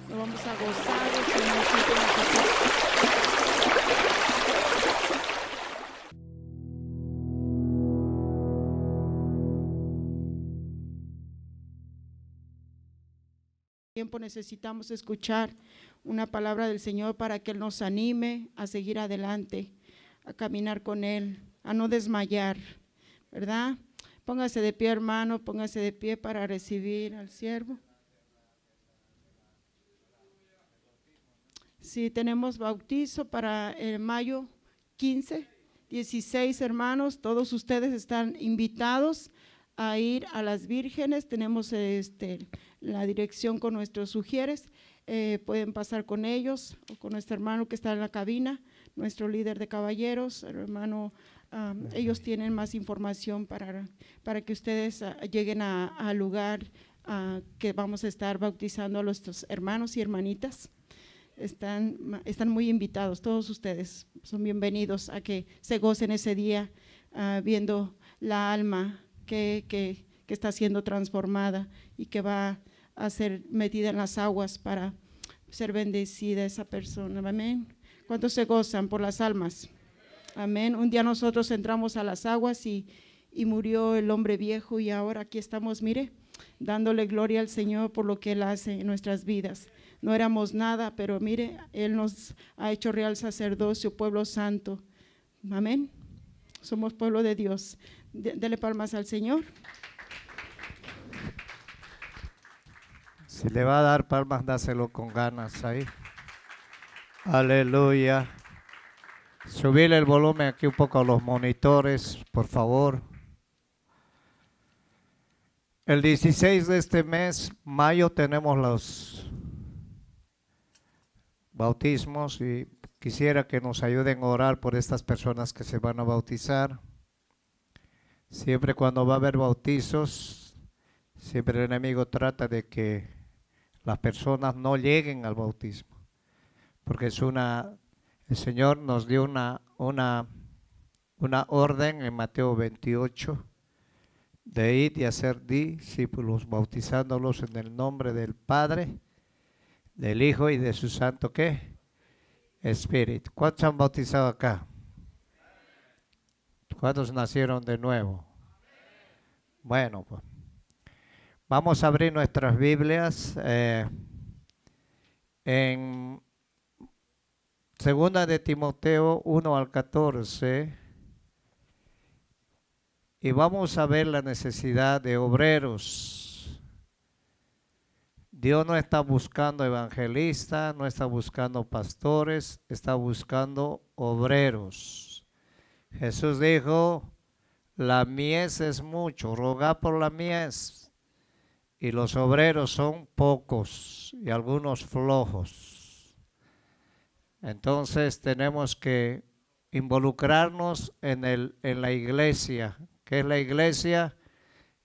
Nos vamos a gozar, el Señor siempre nos está. Tiempo necesitamos escuchar una palabra del Señor para que Él nos anime a seguir adelante, a caminar con Él, a no desmayar, ¿verdad? Póngase de pie, hermano, póngase de pie para recibir al siervo. Sí, tenemos bautizo para el mayo 15, 16 hermanos, todos ustedes están invitados a ir a las vírgenes. Tenemos la dirección con nuestros sugieres, pueden pasar con ellos o con nuestro hermano que está en la cabina, nuestro líder de caballeros, el hermano. Ellos tienen más información para que ustedes lleguen al lugar que vamos a estar bautizando a nuestros hermanos y hermanitas. Están muy invitados, todos ustedes son bienvenidos a que se gocen ese día viendo la alma que está siendo transformada y que va a ser metida en las aguas para ser bendecida esa persona. Amén. ¿Cuántos se gozan por las almas? Amén. Un día nosotros entramos a las aguas y murió el hombre viejo, y ahora aquí estamos, mire, dándole gloria al Señor por lo que Él hace en nuestras vidas. No éramos nada, pero mire, Él nos ha hecho real sacerdocio, pueblo santo. Amén. Somos pueblo de Dios. Dele palmas al Señor. Si le va a dar palmas, dáselo con ganas ahí. Aleluya. Subirle el volumen aquí un poco a los monitores, por favor. El 16 de este mes, mayo, tenemos los bautismos y quisiera que nos ayuden a orar por estas personas que se van a bautizar. Siempre cuando va a haber bautizos, siempre el enemigo trata de que las personas no lleguen al bautismo, porque el Señor nos dio una orden en Mateo 28 de ir y hacer discípulos, bautizándolos en el nombre del Padre, del Hijo y de su Santo ¿qué? Espíritu. ¿Cuántos han bautizado acá? ¿Cuántos nacieron de nuevo? Bueno, pues vamos a abrir nuestras Biblias en Segunda de Timoteo 1 al 14 y vamos a ver la necesidad de obreros. Dios no está buscando evangelistas, no está buscando pastores, está buscando obreros. Jesús dijo, la mies es mucho, rogad por la mies, y los obreros son pocos y algunos flojos. Entonces tenemos que involucrarnos en la iglesia. ¿Qué es la iglesia?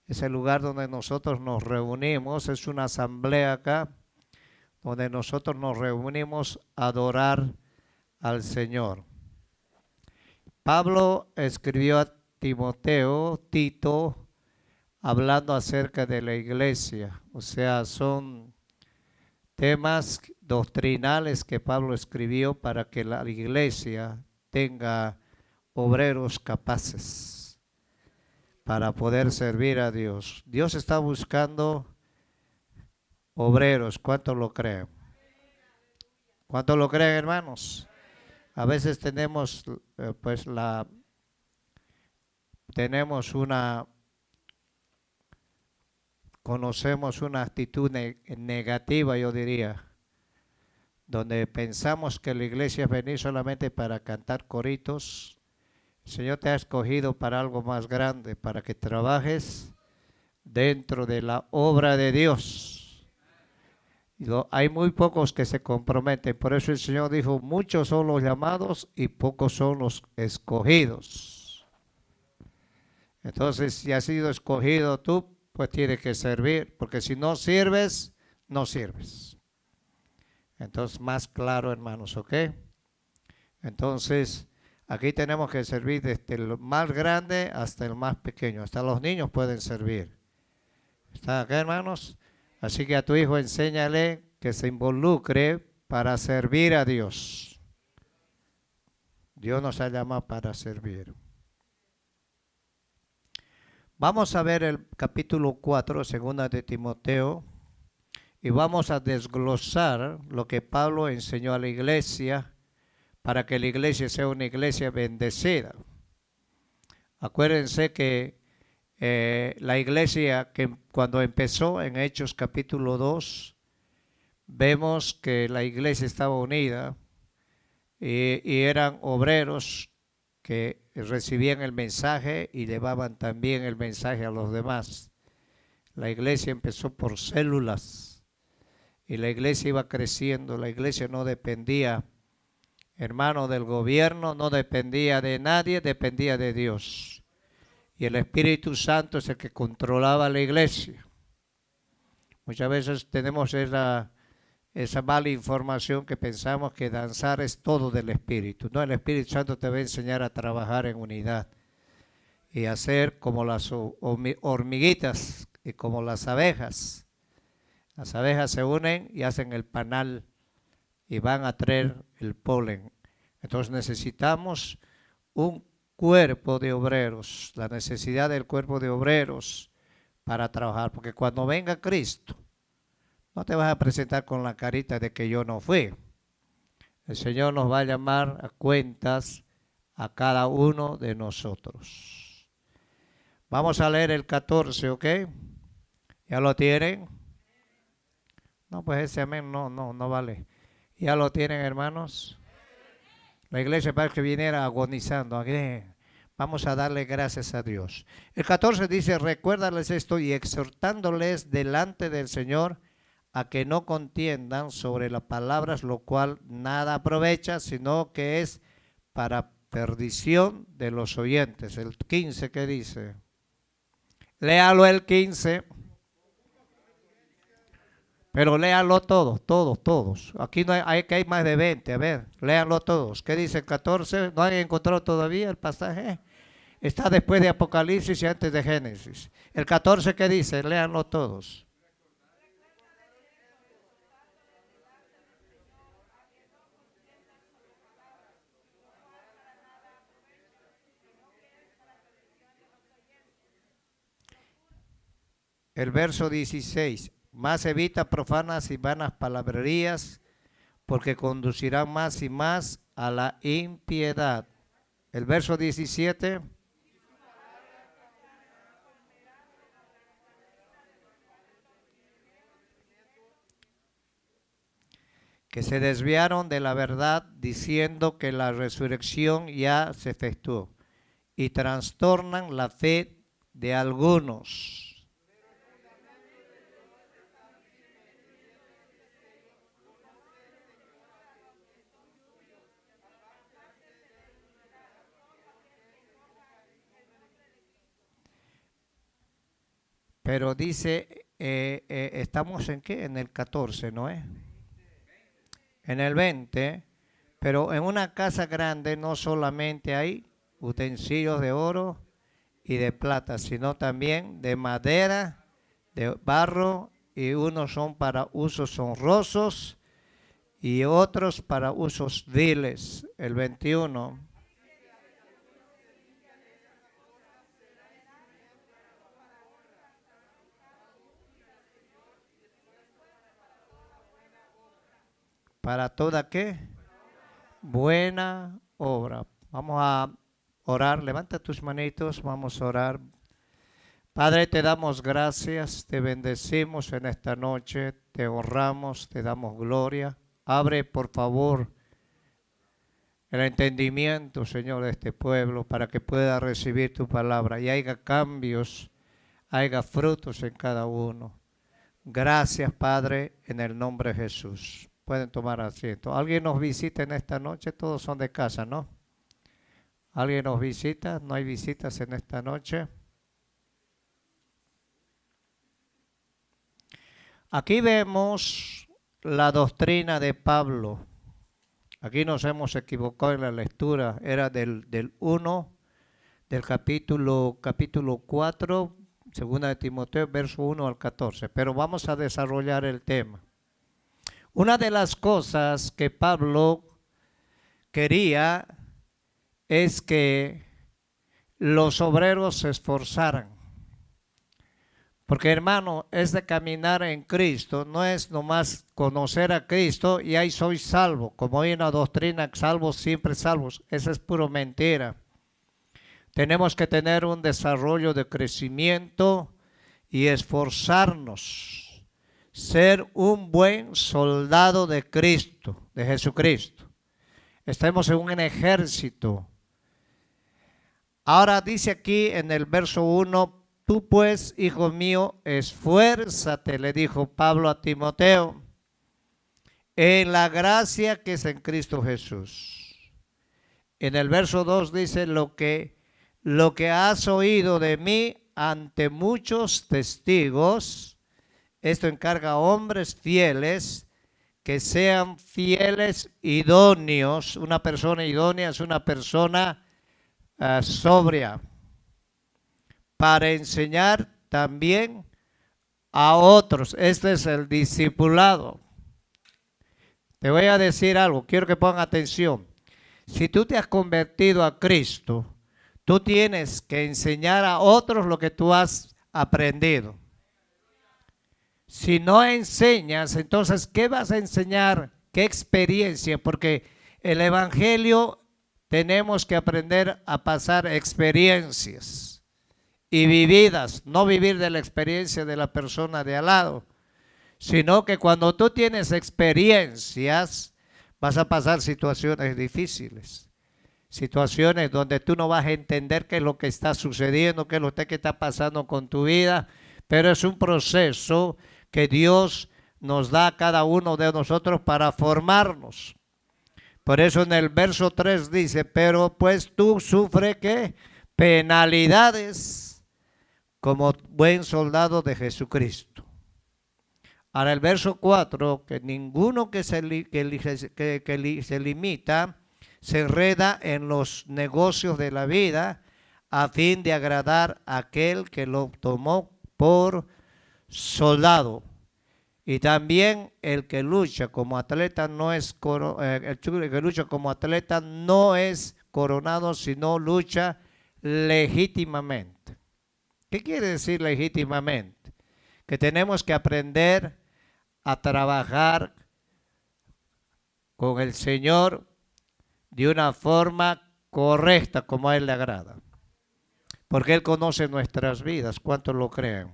Es el lugar donde nosotros nos reunimos, es una asamblea acá, donde nosotros nos reunimos a adorar al Señor. Pablo escribió a Timoteo, Tito, hablando acerca de la iglesia, o sea, son temas doctrinales que Pablo escribió para que la iglesia tenga obreros capaces para poder servir a Dios. Dios está buscando obreros. ¿Cuántos lo creen? ¿Cuántos lo creen, hermanos? A veces tenemos conocemos una actitud negativa, yo diría, donde pensamos que la iglesia es venir solamente para cantar coritos. El Señor te ha escogido para algo más grande, para que trabajes dentro de la obra de Dios. Hay muy pocos que se comprometen, por eso el Señor dijo, muchos son los llamados y pocos son los escogidos. Entonces, si has sido escogido tú, pues tienes que servir, porque si no sirves, no sirves. Entonces, más claro, hermanos, ¿ok? Entonces, aquí tenemos que servir desde el más grande hasta el más pequeño. Hasta los niños pueden servir. ¿Están acá, hermanos? Así que a tu hijo enséñale que se involucre para servir a Dios. Dios nos ha llamado para servir. Vamos a ver el capítulo 4, segunda de Timoteo, y vamos a desglosar lo que Pablo enseñó a la iglesia para que la iglesia sea una iglesia bendecida. Acuérdense que la iglesia que cuando empezó en Hechos capítulo 2, vemos que la iglesia estaba unida y eran obreros que recibían el mensaje y llevaban también el mensaje a los demás. La iglesia empezó por células y la iglesia iba creciendo. La iglesia no dependía, hermano, del gobierno, no dependía de nadie, dependía de Dios. Y el Espíritu Santo es el que controlaba la iglesia. Muchas veces tenemos esa mala información que pensamos que danzar es todo del Espíritu. No, el Espíritu Santo te va a enseñar a trabajar en unidad y hacer como las hormiguitas y como las abejas. Las abejas se unen y hacen el panal y van a traer el polen. Entonces necesitamos un cuerpo de obreros, la necesidad del cuerpo de obreros para trabajar, porque cuando venga Cristo, no te vas a presentar con la carita de que yo no fui. El Señor nos va a llamar a cuentas a cada uno de nosotros. Vamos a leer el 14, ¿ok? ¿Ya lo tienen? No, pues ese amén no vale. ¿Ya lo tienen, hermanos? La iglesia parece que viniera agonizando. Vamos a darle gracias a Dios. El 14 dice, recuérdales esto y exhortándoles delante del Señor a que no contiendan sobre las palabras, lo cual nada aprovecha, sino que es para perdición de los oyentes. El 15, ¿qué dice? Léalo el 15. Pero léanlo todos. Aquí no hay más de 20. A ver, léanlo todos. ¿Qué dice el 14? ¿No han encontrado todavía el pasaje? Está después de Apocalipsis y antes de Génesis. El 14, ¿qué dice? Léanlo todos. El verso 16. Más evita profanas y vanas palabrerías, porque conducirán más y más a la impiedad. El verso 17. Que se desviaron de la verdad diciendo que la resurrección ya se efectuó y trastornan la fe de algunos. Pero dice, estamos en qué? En el 14, ¿no es? En el 20, pero en una casa grande no solamente hay utensilios de oro y de plata, sino también de madera, de barro, y unos son para usos honrosos y otros para usos viles. El 21. ¿Para toda qué? Buena obra. Vamos a orar. Levanta tus manitos. Vamos a orar. Padre, te damos gracias. Te bendecimos en esta noche. Te honramos. Te damos gloria. Abre, por favor, el entendimiento, Señor, de este pueblo para que pueda recibir tu palabra y haya cambios, haya frutos en cada uno. Gracias, Padre, en el nombre de Jesús. Pueden tomar asiento. ¿Alguien nos visita en esta noche? Todos son de casa, ¿no? ¿Alguien nos visita? ¿No hay visitas en esta noche? Aquí vemos la doctrina de Pablo. Aquí nos hemos equivocado en la lectura. Era del 1, del capítulo 4, segunda de Timoteo, verso 1 al 14. Pero vamos a desarrollar el tema. Una de las cosas que Pablo quería es que los obreros se esforzaran. Porque hermano, es de caminar en Cristo, no es nomás conocer a Cristo y ahí soy salvo. Como hay una doctrina, salvos siempre salvos, esa es puro mentira. Tenemos que tener un desarrollo de crecimiento y esforzarnos, ser un buen soldado de Cristo, de Jesucristo. Estamos en un ejército. Ahora dice aquí en el verso 1, tú pues, hijo mío, esfuérzate, le dijo Pablo a Timoteo, en la gracia que es en Cristo Jesús. En el verso 2 dice, lo que has oído de mí ante muchos testigos, esto encarga a hombres fieles, que sean fieles, idóneos. Una persona idónea es una persona sobria, para enseñar también a otros. Este es el discipulado. Te voy a decir algo, quiero que pongan atención. Si tú te has convertido a Cristo, tú tienes que enseñar a otros lo que tú has aprendido. Si no enseñas, entonces, ¿qué vas a enseñar? ¿Qué experiencia? Porque el evangelio tenemos que aprender a pasar experiencias y vividas, no vivir de la experiencia de la persona de al lado, sino que cuando tú tienes experiencias, vas a pasar situaciones difíciles, situaciones donde tú no vas a entender qué es lo que está sucediendo, qué es lo que está pasando con tu vida, pero es un proceso que Dios nos da a cada uno de nosotros para formarnos. Por eso en el verso 3 dice, pero pues tú sufre ¿qué? Penalidades como buen soldado de Jesucristo. Ahora el verso 4, que ninguno que se limita se enreda en los negocios de la vida a fin de agradar a aquel que lo tomó por soldado. Y también el que lucha como atleta no es coronado, sino lucha legítimamente. ¿Qué quiere decir legítimamente? Que tenemos que aprender a trabajar con el Señor de una forma correcta, como a Él le agrada. Porque Él conoce nuestras vidas, ¿cuántos lo creen?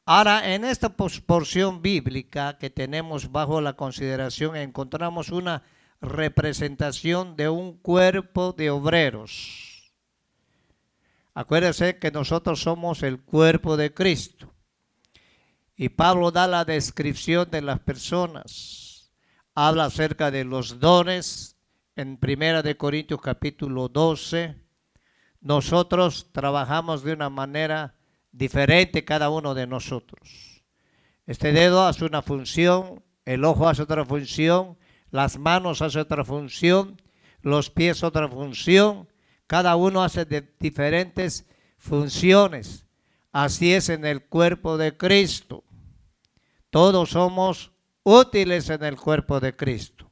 Ahora, en esta porción bíblica que tenemos bajo la consideración, encontramos una representación de un cuerpo de obreros. Acuérdense que nosotros somos el cuerpo de Cristo. Y Pablo da la descripción de las personas. Habla acerca de los dones en 1 Corintios capítulo 12. Nosotros trabajamos de una manera diferente cada uno de nosotros. Este dedo hace una función, el ojo hace otra función, las manos hacen otra función, los pies otra función, cada uno hace diferentes funciones. Así es en el cuerpo de Cristo. Todos somos útiles en el cuerpo de Cristo.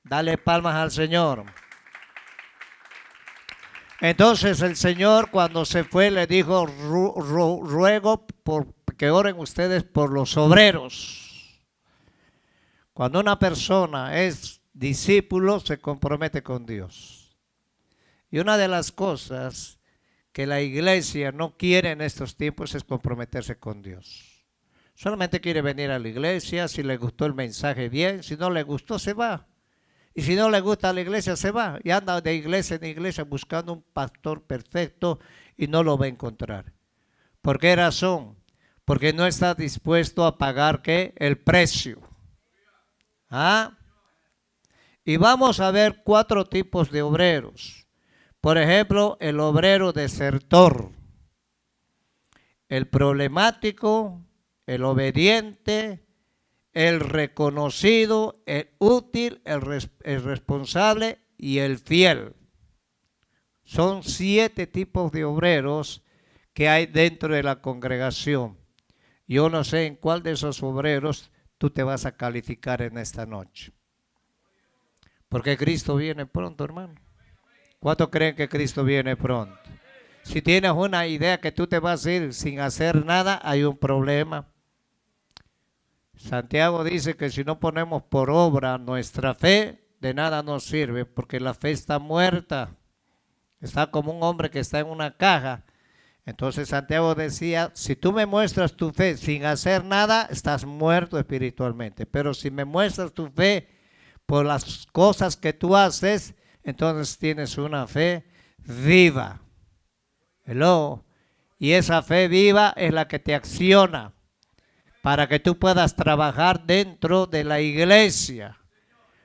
Dale palmas al Señor. Entonces el Señor cuando se fue le dijo, ruego que oren ustedes por los obreros. Cuando una persona es discípulo se compromete con Dios. Y una de las cosas que la iglesia no quiere en estos tiempos es comprometerse con Dios. Solamente quiere venir a la iglesia, si le gustó el mensaje bien, si no le gustó se va. Y si no le gusta la iglesia, se va y anda de iglesia en iglesia buscando un pastor perfecto y no lo va a encontrar. ¿Por qué razón? Porque no está dispuesto a pagar ¿qué? El precio. ¿Ah? Y vamos a ver 4 tipos de obreros. Por ejemplo, el obrero desertor, el problemático, el obediente, el reconocido, el útil, el responsable y el fiel. Son 7 tipos de obreros que hay dentro de la congregación. Yo no sé en cuál de esos obreros tú te vas a calificar en esta noche. Porque Cristo viene pronto, hermano. ¿Cuántos creen que Cristo viene pronto? Si tienes una idea que tú te vas a ir sin hacer nada, hay un problema. Santiago dice que si no ponemos por obra nuestra fe, de nada nos sirve, porque la fe está muerta. Está como un hombre que está en una caja. Entonces Santiago decía, si tú me muestras tu fe sin hacer nada, estás muerto espiritualmente. Pero si me muestras tu fe por las cosas que tú haces, entonces tienes una fe viva. Hello. Y esa fe viva es la que te acciona para que tú puedas trabajar dentro de la iglesia.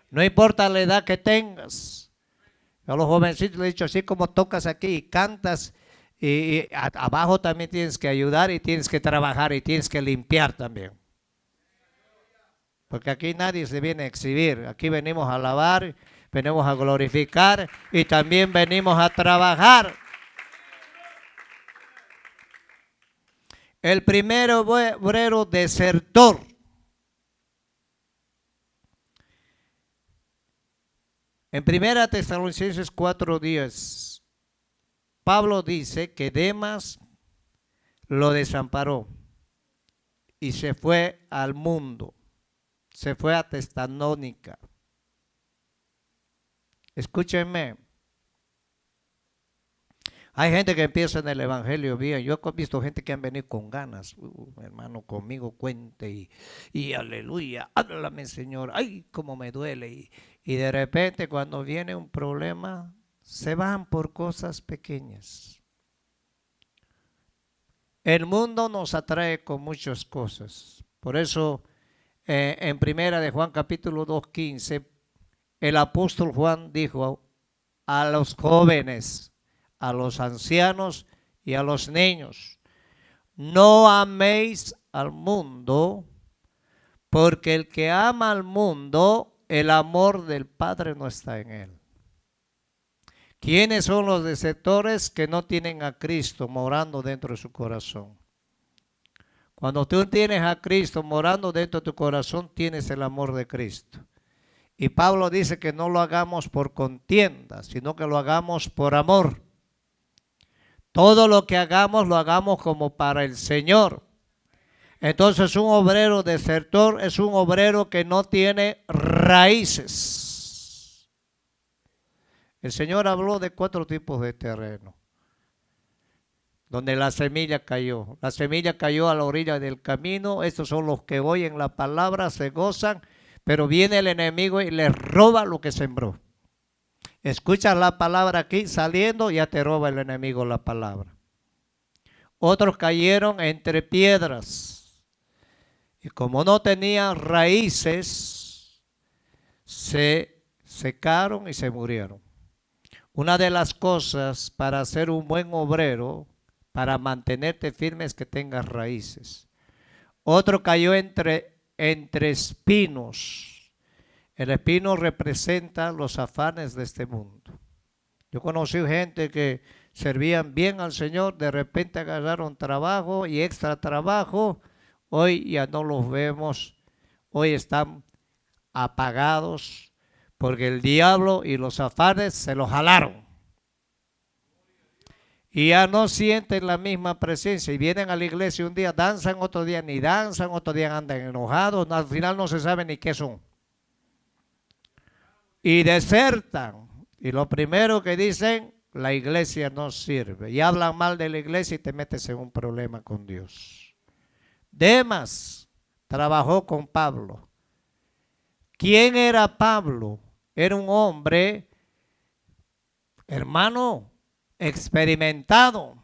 No importa la edad que tengas. Yo a los jovencitos les he dicho, así como tocas aquí y cantas, y abajo también tienes que ayudar y tienes que trabajar y tienes que limpiar también. Porque aquí nadie se viene a exhibir. Aquí venimos a alabar, venimos a glorificar y también venimos a trabajar. El primer obrero desertor. En 1 Tesalonicenses 4:10, Pablo dice que Demas lo desamparó y se fue al mundo, se fue a Tesalónica. Escúchenme. Hay gente que empieza en el evangelio bien. Yo he visto gente que han venido con ganas. Hermano, conmigo cuente y aleluya. Háblame, Señor. Ay, cómo me duele. Y de repente cuando viene un problema, se van por cosas pequeñas. El mundo nos atrae con muchas cosas. Por eso, en primera de Juan capítulo 2:15, el apóstol Juan dijo a los jóvenes, a los ancianos y a los niños: no améis al mundo, porque el que ama al mundo, el amor del Padre no está en él. ¿Quiénes son los desertores que no tienen a Cristo morando dentro de su corazón? Cuando tú tienes a Cristo morando dentro de tu corazón, tienes el amor de Cristo. Y Pablo dice que no lo hagamos por contienda, sino que lo hagamos por amor. Todo lo que hagamos, lo hagamos como para el Señor. Entonces un obrero desertor es un obrero que no tiene raíces. El Señor habló de 4 tipos de terreno donde la semilla cayó. La semilla cayó a la orilla del camino. Estos son los que oyen la palabra, se gozan, pero viene el enemigo y les roba lo que sembró. Escuchas la palabra aquí, saliendo ya te roba el enemigo la palabra. Otros cayeron entre piedras y como no tenían raíces, se secaron y se murieron. Una de las cosas para ser un buen obrero, para mantenerte firme, es que tengas raíces. Otro cayó entre espinos. El espino representa los afanes de este mundo. Yo conocí gente que servían bien al Señor, de repente agarraron trabajo y extra trabajo. Hoy ya no los vemos, hoy están apagados porque el diablo y los afanes se los jalaron. Y ya no sienten la misma presencia y vienen a la iglesia un día, danzan, otro día ni danzan, otro día andan enojados, al final no se sabe ni qué son. Y desertan. Y lo primero que dicen, la iglesia no sirve. Y hablan mal de la iglesia y te metes en un problema con Dios. Demas trabajó con Pablo. ¿Quién era Pablo? Era un hombre, hermano, experimentado.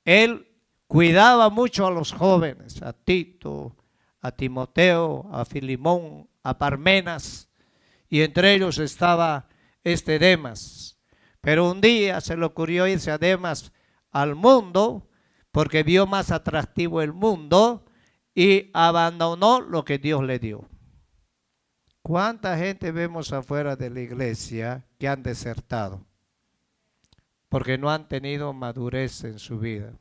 Él cuidaba mucho a los jóvenes, a Tito, a Timoteo, a Filimón, a Parmenas. Y entre ellos estaba Demas. Pero un día se le ocurrió irse a Demas al mundo porque vio más atractivo el mundo y abandonó lo que Dios le dio. ¿Cuánta gente vemos afuera de la iglesia que han desertado? Porque no han tenido madurez en su vida.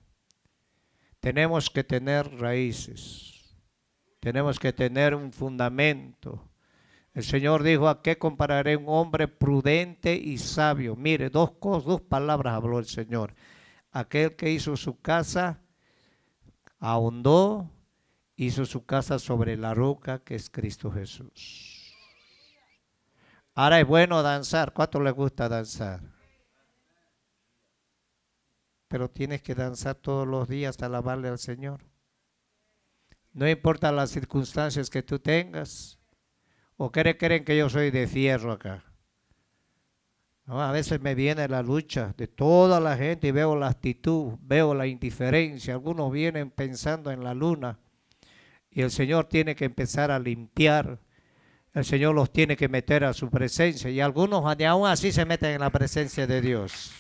tenemos que tener raíces, tenemos que tener un fundamento. El Señor dijo, ¿a qué compararé un hombre prudente y sabio? Mire, dos palabras habló el Señor. Aquel que hizo su casa, ahondó, hizo su casa sobre la roca que es Cristo Jesús. Ahora es bueno danzar. ¿Cuánto le gusta danzar? Pero tienes que danzar todos los días, alabarle al Señor. No importa las circunstancias que tú tengas. ¿O creen que yo soy de fierro acá? No, a veces me viene la lucha de toda la gente y veo la actitud, veo la indiferencia. Algunos vienen pensando en la luna y el Señor tiene que empezar a limpiar. El Señor los tiene que meter a su presencia y algunos aún así se meten en la presencia de Dios.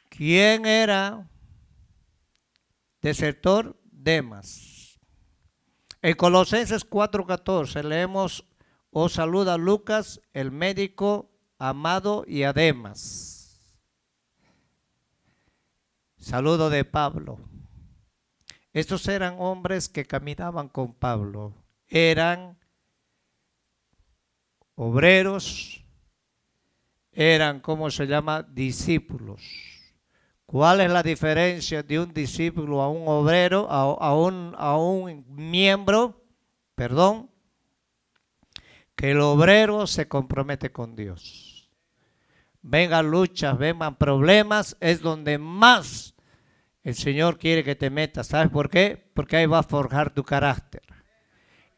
¿Quién era desertor? Demas. En Colosenses 4:14 leemos, os saluda Lucas, el médico amado, y a Demas. Saludo de Pablo. Estos eran hombres que caminaban con Pablo. Eran obreros, eran, ¿cómo se llama? Discípulos. ¿Cuál es la diferencia de un discípulo a un obrero, a un miembro? Que el obrero se compromete con Dios. Vengan luchas, vengan problemas, es donde más el Señor quiere que te metas. ¿Sabes por qué? Porque ahí va a forjar tu carácter.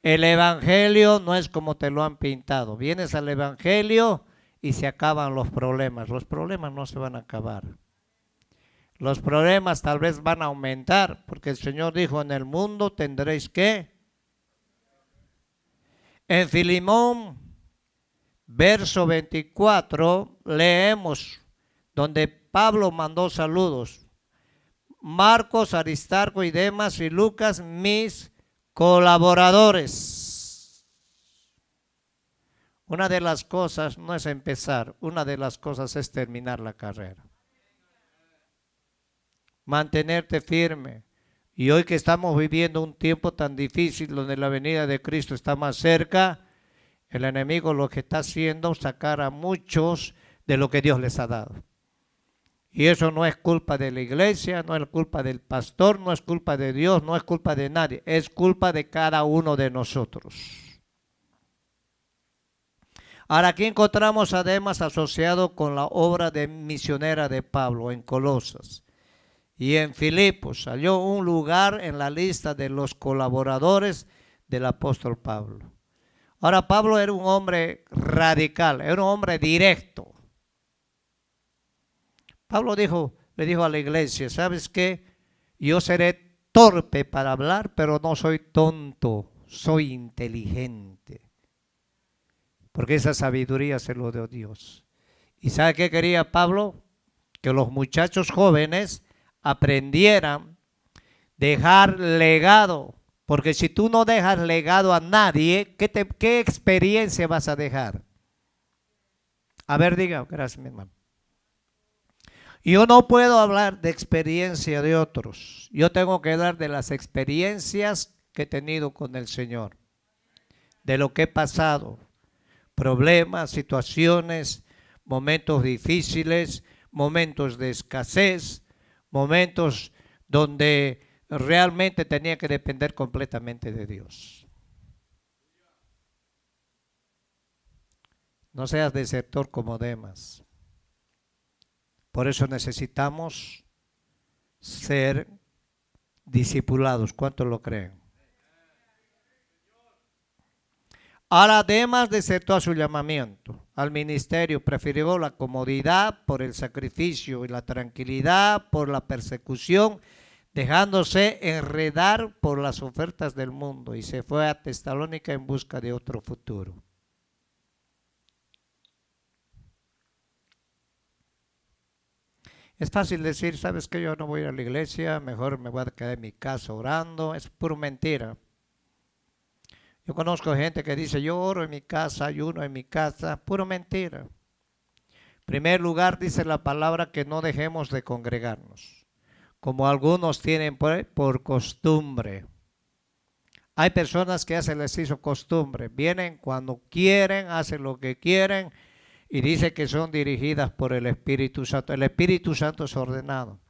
El evangelio no es como te lo han pintado. Vienes al evangelio y se acaban los problemas. Los problemas no se van a acabar. Los problemas tal vez van a aumentar, porque el Señor dijo, en el mundo tendréis que. En Filemón, verso 24, leemos, donde Pablo mandó saludos. Marcos, Aristarco y Demas y Lucas, mis colaboradores. Una de las cosas no es empezar, una de las cosas es terminar la carrera. Mantenerte firme. Y hoy que estamos viviendo un tiempo tan difícil donde la venida de Cristo está más cerca, el enemigo lo que está haciendo es sacar a muchos de lo que Dios les ha dado. Y eso no es culpa de la iglesia, no es culpa del pastor, no es culpa de Dios, no es culpa de nadie, es culpa de cada uno de nosotros. Ahora aquí encontramos a Demas asociado con la obra de misionera de Pablo en Colosas. Y en Filipos halló un lugar en la lista de los colaboradores del apóstol Pablo. Ahora Pablo era un hombre radical, era un hombre directo. Pablo le dijo a la iglesia, ¿sabes qué? Yo seré torpe para hablar, pero no soy tonto, soy inteligente. Porque esa sabiduría se lo dio Dios. ¿Y sabe qué quería Pablo? Que los muchachos jóvenes aprendieran, dejar legado, porque si tú no dejas legado a nadie, ¿qué experiencia vas a dejar? A ver, diga, gracias mi hermano. Yo no puedo hablar de experiencia de otros, yo tengo que hablar de las experiencias que he tenido con el Señor, de lo que he pasado, problemas, situaciones, momentos difíciles, momentos de escasez, momentos donde realmente tenía que depender completamente de Dios. No seas desertor como Demas. Por eso necesitamos ser discipulados. ¿Cuántos lo creen? Ahora Demas desertó a su llamamiento, al ministerio, prefirió la comodidad por el sacrificio y la tranquilidad por la persecución, dejándose enredar por las ofertas del mundo y se fue a Tesalónica en busca de otro futuro. Es fácil decir, ¿sabes qué? Yo no voy a ir a la iglesia, mejor me voy a quedar en mi casa orando. Es pura mentira. Yo conozco gente que dice, yo oro en mi casa, ayuno en mi casa, pura mentira. En primer lugar, dice la palabra que no dejemos de congregarnos, como algunos tienen por costumbre. Hay personas que se les hizo costumbre, vienen cuando quieren, hacen lo que quieren y dice que son dirigidas por el Espíritu Santo. El Espíritu Santo es ordenado.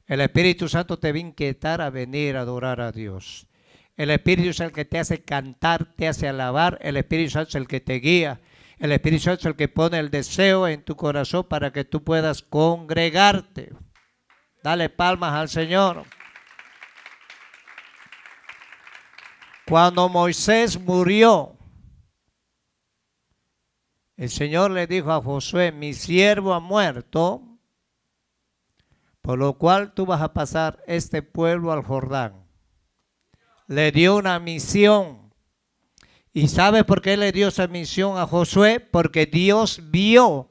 El Espíritu Santo te va a inquietar a venir a adorar a Dios. El Espíritu es el que te hace cantar, te hace alabar. El Espíritu Santo es el que te guía. El Espíritu Santo es el que pone el deseo en tu corazón para que tú puedas congregarte. Dale palmas al Señor. Cuando Moisés murió, el Señor le dijo a Josué, mi siervo ha muerto, por lo cual tú vas a pasar este pueblo al Jordán. Le dio una misión. ¿Y sabe por qué le dio esa misión a Josué? Porque Dios vio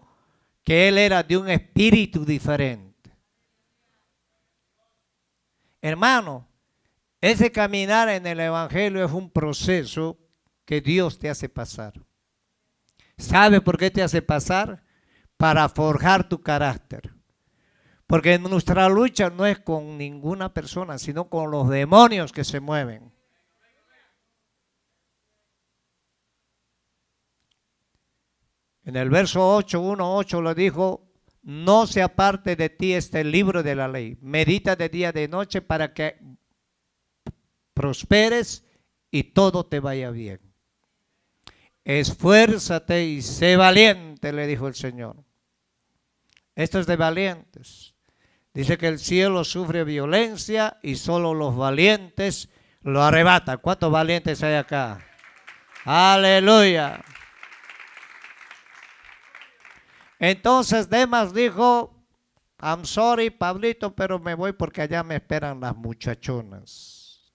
que él era de un espíritu diferente. Hermano, ese caminar en el Evangelio es un proceso que Dios te hace pasar. ¿Sabe por qué te hace pasar? Para forjar tu carácter. Porque nuestra lucha no es con ninguna persona, sino con los demonios que se mueven. En el verso 8, 1:8 le dijo, no se aparte de ti este libro de la ley. Medita de día y de noche para que prosperes y todo te vaya bien. Esfuérzate y sé valiente, le dijo el Señor. Esto es de valientes. Dice que el cielo sufre violencia y solo los valientes lo arrebatan. ¿Cuántos valientes hay acá? Aleluya. Entonces Demas dijo, I'm sorry, Pablito, pero me voy porque allá me esperan las muchachonas.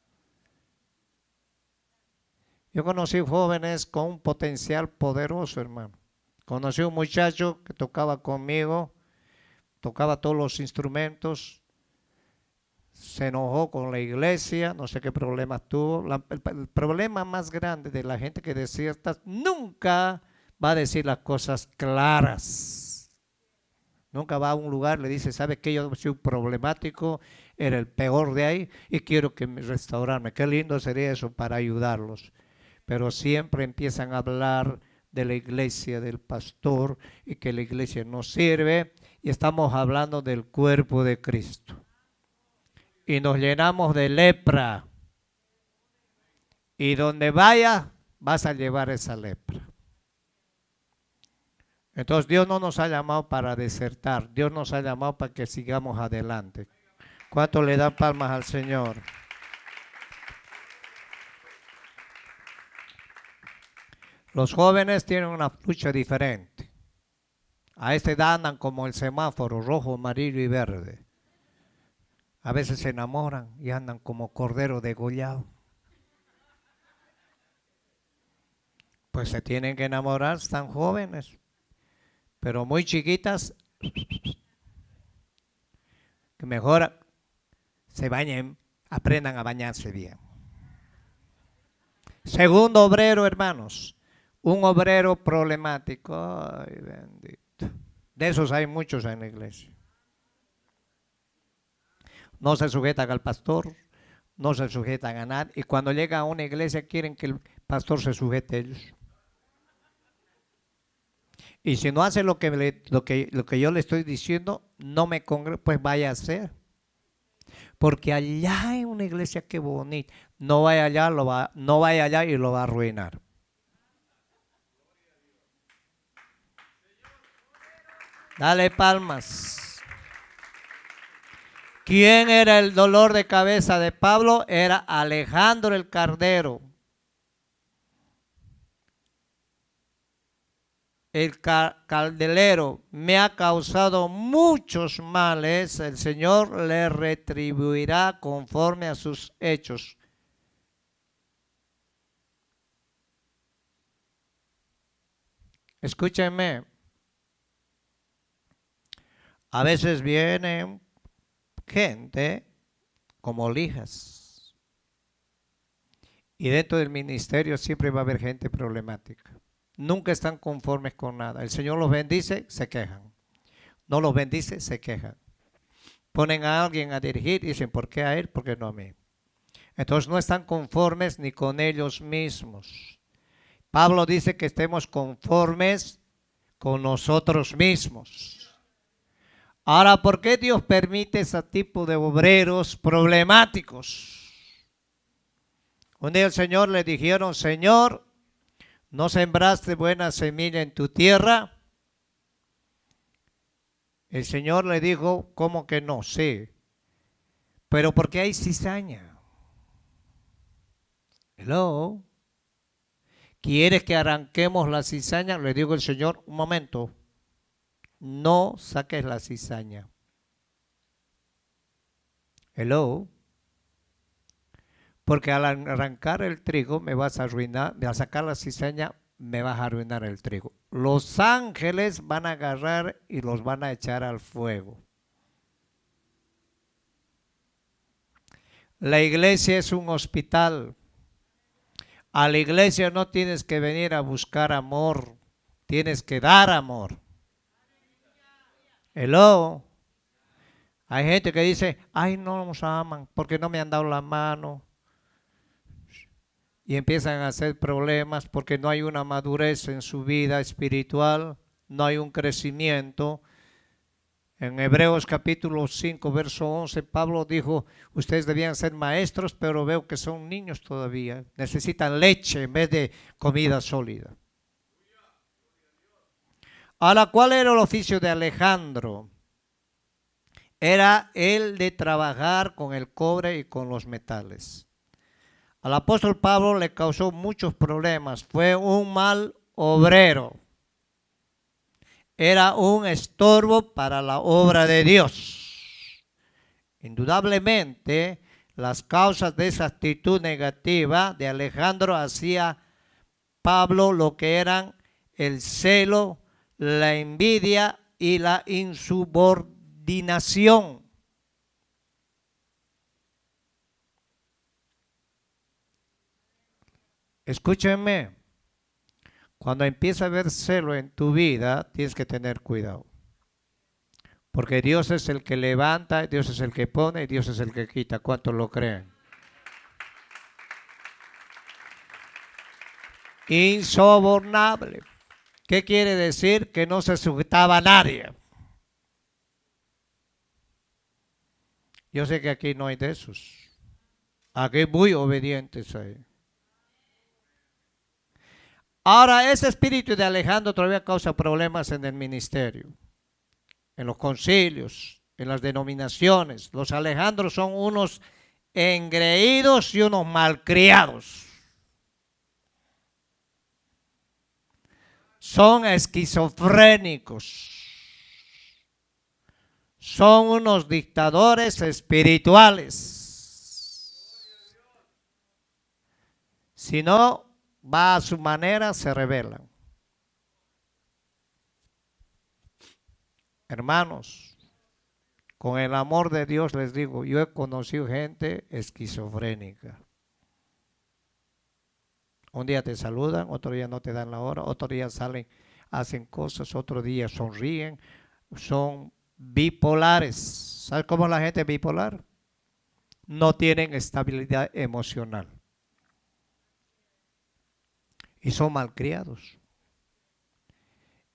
Yo conocí jóvenes con un potencial poderoso, hermano. Conocí un muchacho que tocaba conmigo, tocaba todos los instrumentos, se enojó con la iglesia, no sé qué problemas tuvo. El problema más grande de la gente que desierta nunca va a decir las cosas claras. Nunca va a un lugar, le dice, ¿sabe qué? Yo soy un problemático, era el peor de ahí y quiero que me restaurarme. Qué lindo sería eso para ayudarlos. Pero siempre empiezan a hablar de la iglesia, del pastor y que la iglesia no sirve. Y estamos hablando del cuerpo de Cristo. Y nos llenamos de lepra. Y donde vayas, vas a llevar esa lepra. Entonces Dios no nos ha llamado para desertar. Dios nos ha llamado para que sigamos adelante. ¿Cuánto le dan palmas al Señor? Los jóvenes tienen una lucha diferente. A esta edad andan como el semáforo, rojo, amarillo y verde. A veces se enamoran y andan como cordero degollado. Pues se tienen que enamorar, están jóvenes, pero muy chiquitas, que mejor se bañen, aprendan a bañarse bien. Segundo obrero, hermanos. Un obrero problemático, ay bendito. De esos hay muchos en la iglesia. No se sujetan al pastor, no se sujetan a nadie. Y cuando llegan a una iglesia quieren que el pastor se sujete a ellos. Y si no hace lo que yo le estoy diciendo, no me congrego, pues vaya a hacer. Porque allá hay una iglesia que bonita. No vaya allá, no vaya allá y lo va a arruinar. Dale palmas. ¿Quién era el dolor de cabeza de Pablo? Era Alejandro el Cardero. El caldelero me ha causado muchos males. El Señor le retribuirá conforme a sus hechos. Escúchenme. A veces viene gente como lijas. Y dentro del ministerio siempre va a haber gente problemática. nunca están conformes con nada. El Señor los bendice, se quejan. No los bendice, se quejan. Ponen a alguien a dirigir y dicen, ¿por qué a él? ¿Por qué no a mí? Entonces no están conformes ni con ellos mismos. Pablo dice que estemos conformes con nosotros mismos. Ahora, ¿por qué Dios permite ese tipo de obreros problemáticos? Un día el Señor le dijeron, Señor, ¿no sembraste buena semilla en tu tierra? El Señor le dijo, ¿cómo que no? Sí, pero ¿por qué hay cizaña? Hello. ¿Quieres que arranquemos la cizaña? Le digo el Señor, un momento, no saques la cizaña. Hello. Porque al arrancar el trigo me vas a arruinar, al sacar la cizaña me vas a arruinar el trigo. Los ángeles van a agarrar y los van a echar al fuego. La iglesia es un hospital. A la iglesia no tienes que venir a buscar amor, tienes que dar amor. Hello. Hay gente que dice, ay, no nos aman porque no me han dado la mano. Y empiezan a hacer problemas porque no hay una madurez en su vida espiritual, no hay un crecimiento. En Hebreos capítulo 5, verso 11, Pablo dijo, ustedes debían ser maestros, pero veo que son niños todavía. Necesitan leche en vez de comida sólida. Ahora, ¿cuál era el oficio de Alejandro? Era el de trabajar con el cobre y con los metales. Al apóstol Pablo le causó muchos problemas. Fue un mal obrero. Era un estorbo para la obra de Dios. Indudablemente, las causas de esa actitud negativa de Alejandro hacía Pablo lo que eran el celo, la envidia y la insubordinación. Escúchenme. Cuando empieza a haber celo en tu vida, tienes que tener cuidado. Porque Dios es el que levanta, Dios es el que pone, Dios es el que quita. ¿Cuántos lo creen? Insobornable. ¿Qué quiere decir? Que no se sujetaba a nadie. Yo sé que aquí no hay de esos. Aquí hay muy obedientes ahí. Ahora, ese espíritu de Alejandro todavía causa problemas en el ministerio, en los concilios, en las denominaciones. Los Alejandros son unos engreídos y unos malcriados. Son esquizofrénicos. Son unos dictadores espirituales. Si no va a su manera, se rebelan. Hermanos, con el amor de Dios les digo, yo he conocido gente esquizofrénica. Un día te saludan, otro día no te dan la hora, otro día salen, hacen cosas, otro día sonríen, son bipolares. ¿Sabes cómo es la gente bipolar? No tienen estabilidad emocional. Y son malcriados.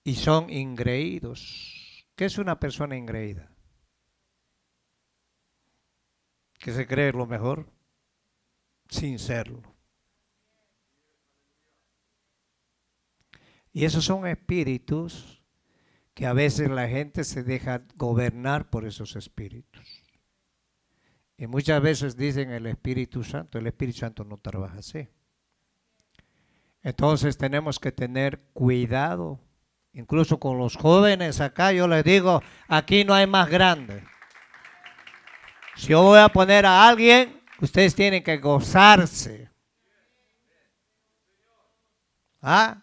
Y son ingreídos. ¿Qué es una persona ingreída? Que se cree lo mejor sin serlo. Y esos son espíritus que a veces la gente se deja gobernar por esos espíritus. Y muchas veces dicen el Espíritu Santo no trabaja así. Entonces tenemos que tener cuidado, incluso con los jóvenes acá, yo les digo, aquí no hay más grande. Si yo voy a poner a alguien, ustedes tienen que gozarse. ¿Ah?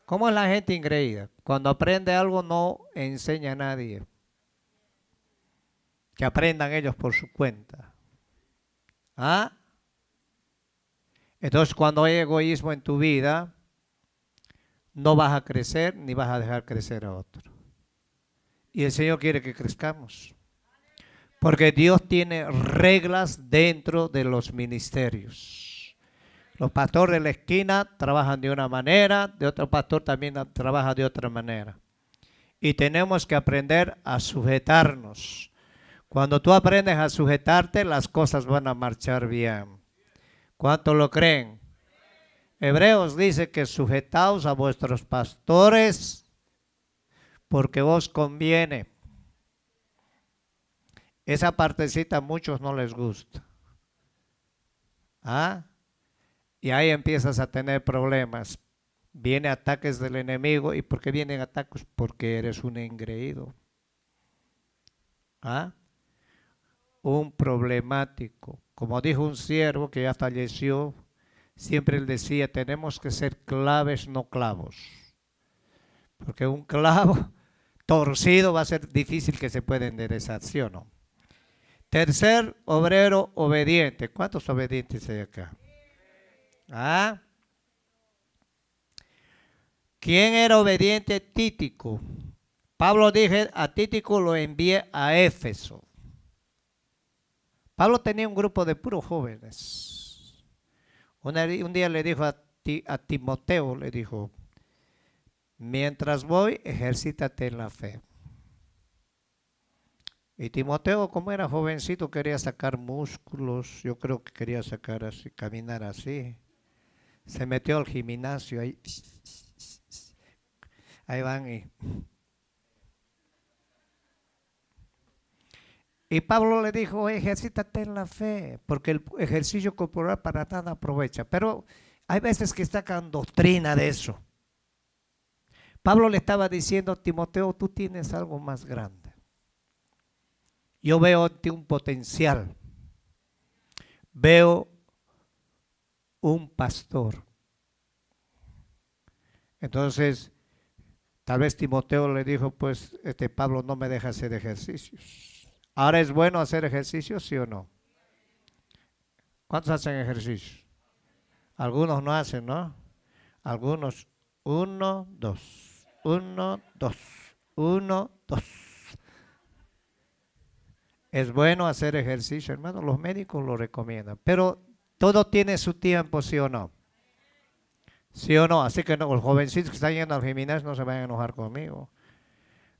¿Cómo es la gente ingreída? Cuando aprende algo no enseña a nadie. Que aprendan ellos por su cuenta. ¿Ah? Entonces, cuando hay egoísmo en tu vida, no vas a crecer ni vas a dejar crecer a otro. Y el Señor quiere que crezcamos. Porque Dios tiene reglas dentro de los ministerios. Los pastores de la esquina trabajan de una manera, de otro pastor también trabaja de otra manera. Y tenemos que aprender a sujetarnos. Cuando tú aprendes a sujetarte, las cosas van a marchar bien. ¿Cuánto lo creen? Hebreos dice que sujetaos a vuestros pastores porque os conviene. Esa partecita a muchos no les gusta. ¿Ah? Y ahí empiezas a tener problemas. Vienen ataques del enemigo. ¿Y por qué vienen ataques? Porque eres un engreído. ¿Ah? Un problemático. Como dijo un siervo que ya falleció, siempre él decía, tenemos que ser claves, no clavos. Porque un clavo torcido va a ser difícil que se pueda enderezar, ¿sí o no? Tercer obrero obediente. ¿Cuántos obedientes hay acá? ¿Ah? ¿Quién era obediente? Títico. Pablo dije, a Títico lo envié a Éfeso. Pablo tenía un grupo de puros jóvenes. Un día le dijo a Timoteo, le dijo, mientras voy, ejercítate en la fe. Y Timoteo, como era jovencito, quería sacar músculos. Yo creo que quería sacar así, caminar así. Se metió al gimnasio ahí. Ahí van y Pablo le dijo, ejercítate en la fe, porque el ejercicio corporal para nada aprovecha. Pero hay veces que sacan doctrina de eso. Pablo le estaba diciendo, Timoteo, tú tienes algo más grande. Yo veo en ti un potencial. Veo un pastor. Entonces, tal vez Timoteo le dijo, pues, Pablo no me deja hacer ejercicios. Ahora es bueno hacer ejercicios, ¿sí o no? ¿Cuántos hacen ejercicios? Algunos no hacen, ¿no? Algunos, 1, 2, 1, 2, 1, 2. Es bueno hacer ejercicio, hermano, los médicos lo recomiendan, pero todo tiene su tiempo, ¿sí o no? ¿Sí o no? Así que no, los jovencitos que están yendo al gimnasio no se vayan a enojar conmigo.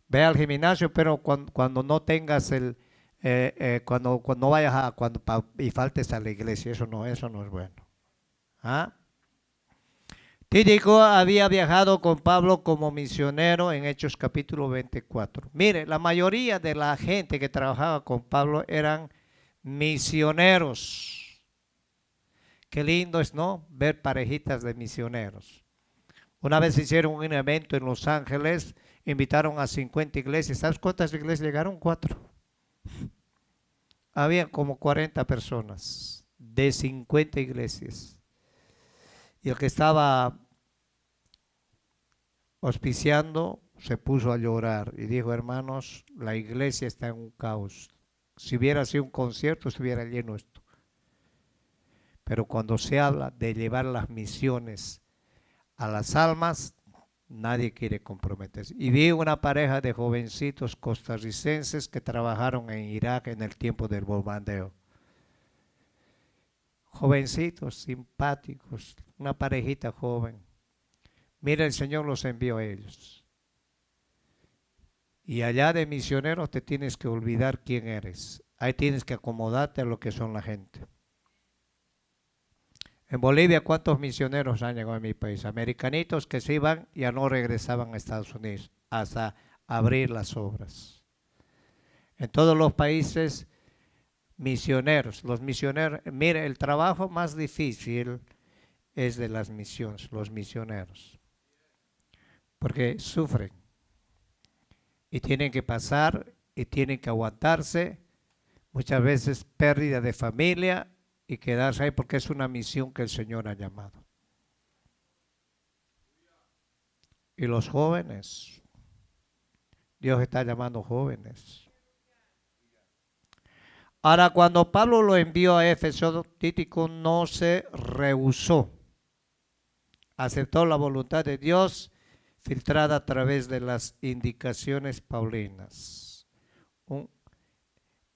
Ve al gimnasio, pero cuando no tengas cuando vayas y faltes a la iglesia, eso no es bueno. ¿Ah? Títico había viajado con Pablo como misionero en Hechos capítulo 24. Mire, la mayoría de la gente que trabajaba con Pablo eran misioneros. Qué lindo es, ¿no? Ver parejitas de misioneros. Una vez hicieron un evento en Los Ángeles, invitaron a 50 iglesias. ¿Sabes cuántas iglesias llegaron? 4. Había como 40 personas de 50 iglesias. Y el que estaba auspiciando se puso a llorar y dijo, hermanos, la iglesia está en un caos. Si hubiera sido un concierto, estuviera lleno esto. Pero cuando se habla de llevar las misiones a las almas, nadie quiere comprometerse. Y vi una pareja de jovencitos costarricenses que trabajaron en Irak en el tiempo del bombardeo. Jovencitos, simpáticos, una parejita joven. Mira, el Señor los envió a ellos. Y allá de misioneros te tienes que olvidar quién eres. Ahí tienes que acomodarte a lo que son la gente. En Bolivia, ¿cuántos misioneros han llegado a mi país? Americanitos que se iban y ya no regresaban a Estados Unidos hasta abrir las obras. En todos los países, misioneros. Los misioneros, mire, el trabajo más difícil es de las misiones, los misioneros. Porque sufren y tienen que pasar y tienen que aguantarse, muchas veces pérdida de familia y quedarse ahí porque es una misión que el Señor ha llamado. Y los jóvenes, Dios está llamando jóvenes. Ahora, cuando Pablo lo envió a Éfeso, Tíquico no se rehusó. Aceptó la voluntad de Dios filtrada a través de las indicaciones paulinas.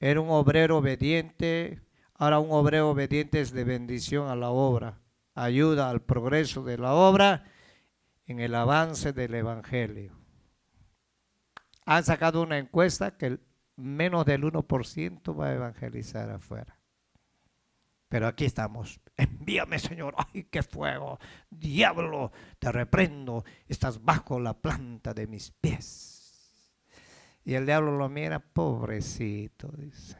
Era un obrero obediente. Ahora un obrero obediente es de bendición a la obra. Ayuda al progreso de la obra en el avance del evangelio. Han sacado una encuesta que menos del 1% va a evangelizar afuera. Pero aquí estamos. Envíame, Señor. ¡Ay, qué fuego! Diablo, te reprendo. Estás bajo la planta de mis pies. Y el diablo lo mira, pobrecito, dice.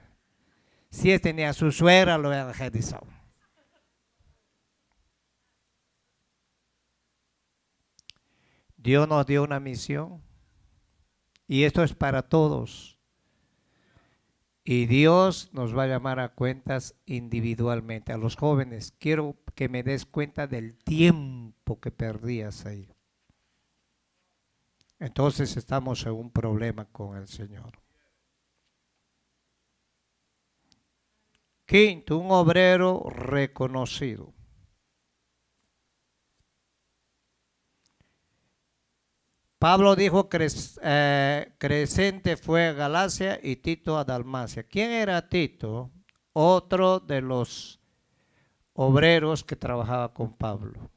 Si él tenía a su suegra, lo evangelizó. Dios nos dio una misión. Y esto es para todos. Y Dios nos va a llamar a cuentas individualmente. A los jóvenes, quiero que me des cuenta del tiempo que perdías ahí. Entonces estamos en un problema con el Señor. Quinto, un obrero reconocido. Pablo dijo Crescente fue a Galacia y Tito a Dalmacia. ¿Quién era Tito? Otro de los obreros que trabajaba con Pablo.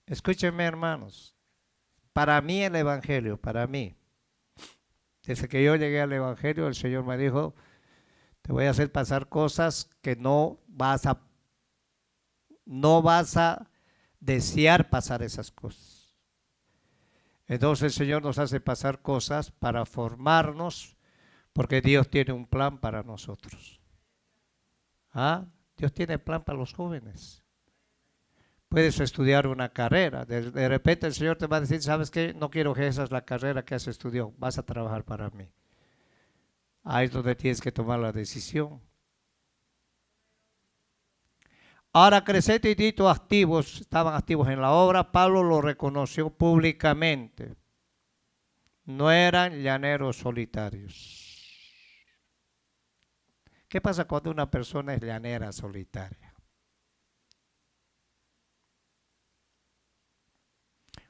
Escúchenme, hermanos. Para mí el evangelio, para mí. Desde que yo llegué al evangelio, el Señor me dijo, te voy a hacer pasar cosas que no vas a desear pasar esas cosas. Entonces el Señor nos hace pasar cosas para formarnos, porque Dios tiene un plan para nosotros. Dios tiene plan para los jóvenes. Puedes estudiar una carrera, de repente el Señor te va a decir, ¿sabes qué? No quiero que esa es la carrera que has estudiado, vas a trabajar para mí. Ahí es donde tienes que tomar la decisión. Ahora Crescente y Tito estaban activos en la obra. Pablo lo reconoció públicamente. No eran llaneros solitarios. ¿Qué pasa cuando una persona es llanera solitaria?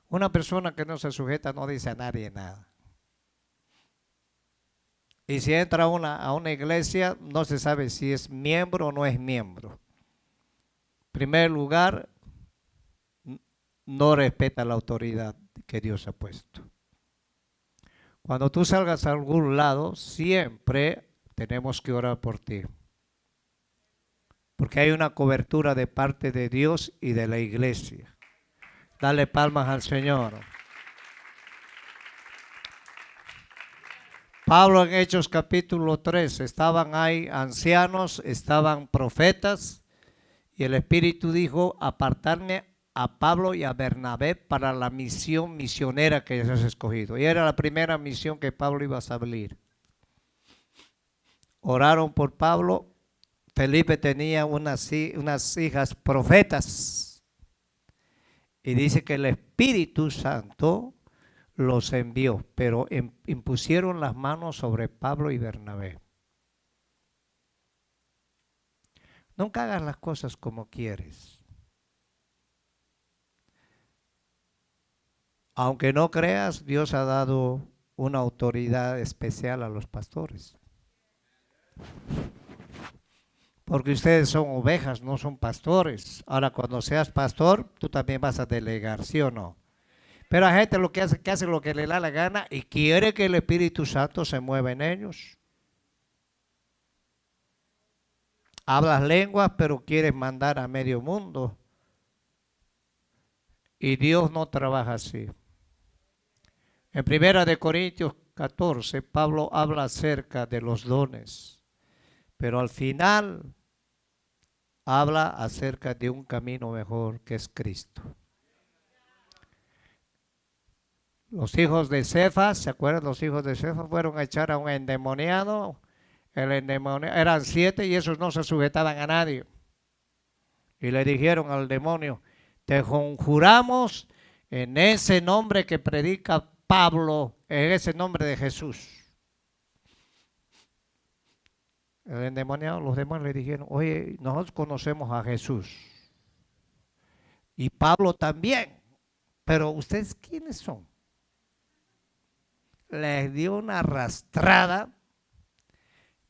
Una persona que no se sujeta no dice a nadie nada. Y si entra a una iglesia, no se sabe si es miembro o no es miembro. En primer lugar, no respeta la autoridad que Dios ha puesto. Cuando tú salgas a algún lado, siempre tenemos que orar por ti. Porque hay una cobertura de parte de Dios y de la iglesia. Dale palmas al Señor. Pablo en Hechos capítulo 3, estaban ahí ancianos, estaban profetas. Y el Espíritu dijo, apartarme a Pablo y a Bernabé para la misión misionera que ellos han escogido. Y era la primera misión que Pablo iba a salir. Oraron por Pablo. Felipe tenía unas hijas profetas. Y dice que el Espíritu Santo los envió, pero impusieron las manos sobre Pablo y Bernabé. Nunca hagas las cosas como quieres. Aunque no creas, Dios ha dado una autoridad especial a los pastores. Porque ustedes son ovejas, no son pastores. Ahora, cuando seas pastor, tú también vas a delegar, ¿sí o no? Pero hay gente que hace lo que le da la gana y quiere que el Espíritu Santo se mueva en ellos. Hablas lenguas, pero quieres mandar a medio mundo. Y Dios no trabaja así. En 1 Corintios 14, Pablo habla acerca de los dones. Pero al final habla acerca de un camino mejor que es Cristo. Los hijos de Cefas, ¿se acuerdan? Los hijos de Cefas fueron a echar a un endemoniado. El endemoniado, eran 7 y esos no se sujetaban a nadie. Y le dijeron al demonio, te conjuramos en ese nombre que predica Pablo, en ese nombre de Jesús. El endemoniado, los demonios le dijeron, oye, nosotros conocemos a Jesús. Y Pablo también. Pero ¿ustedes quiénes son? Les dio una arrastrada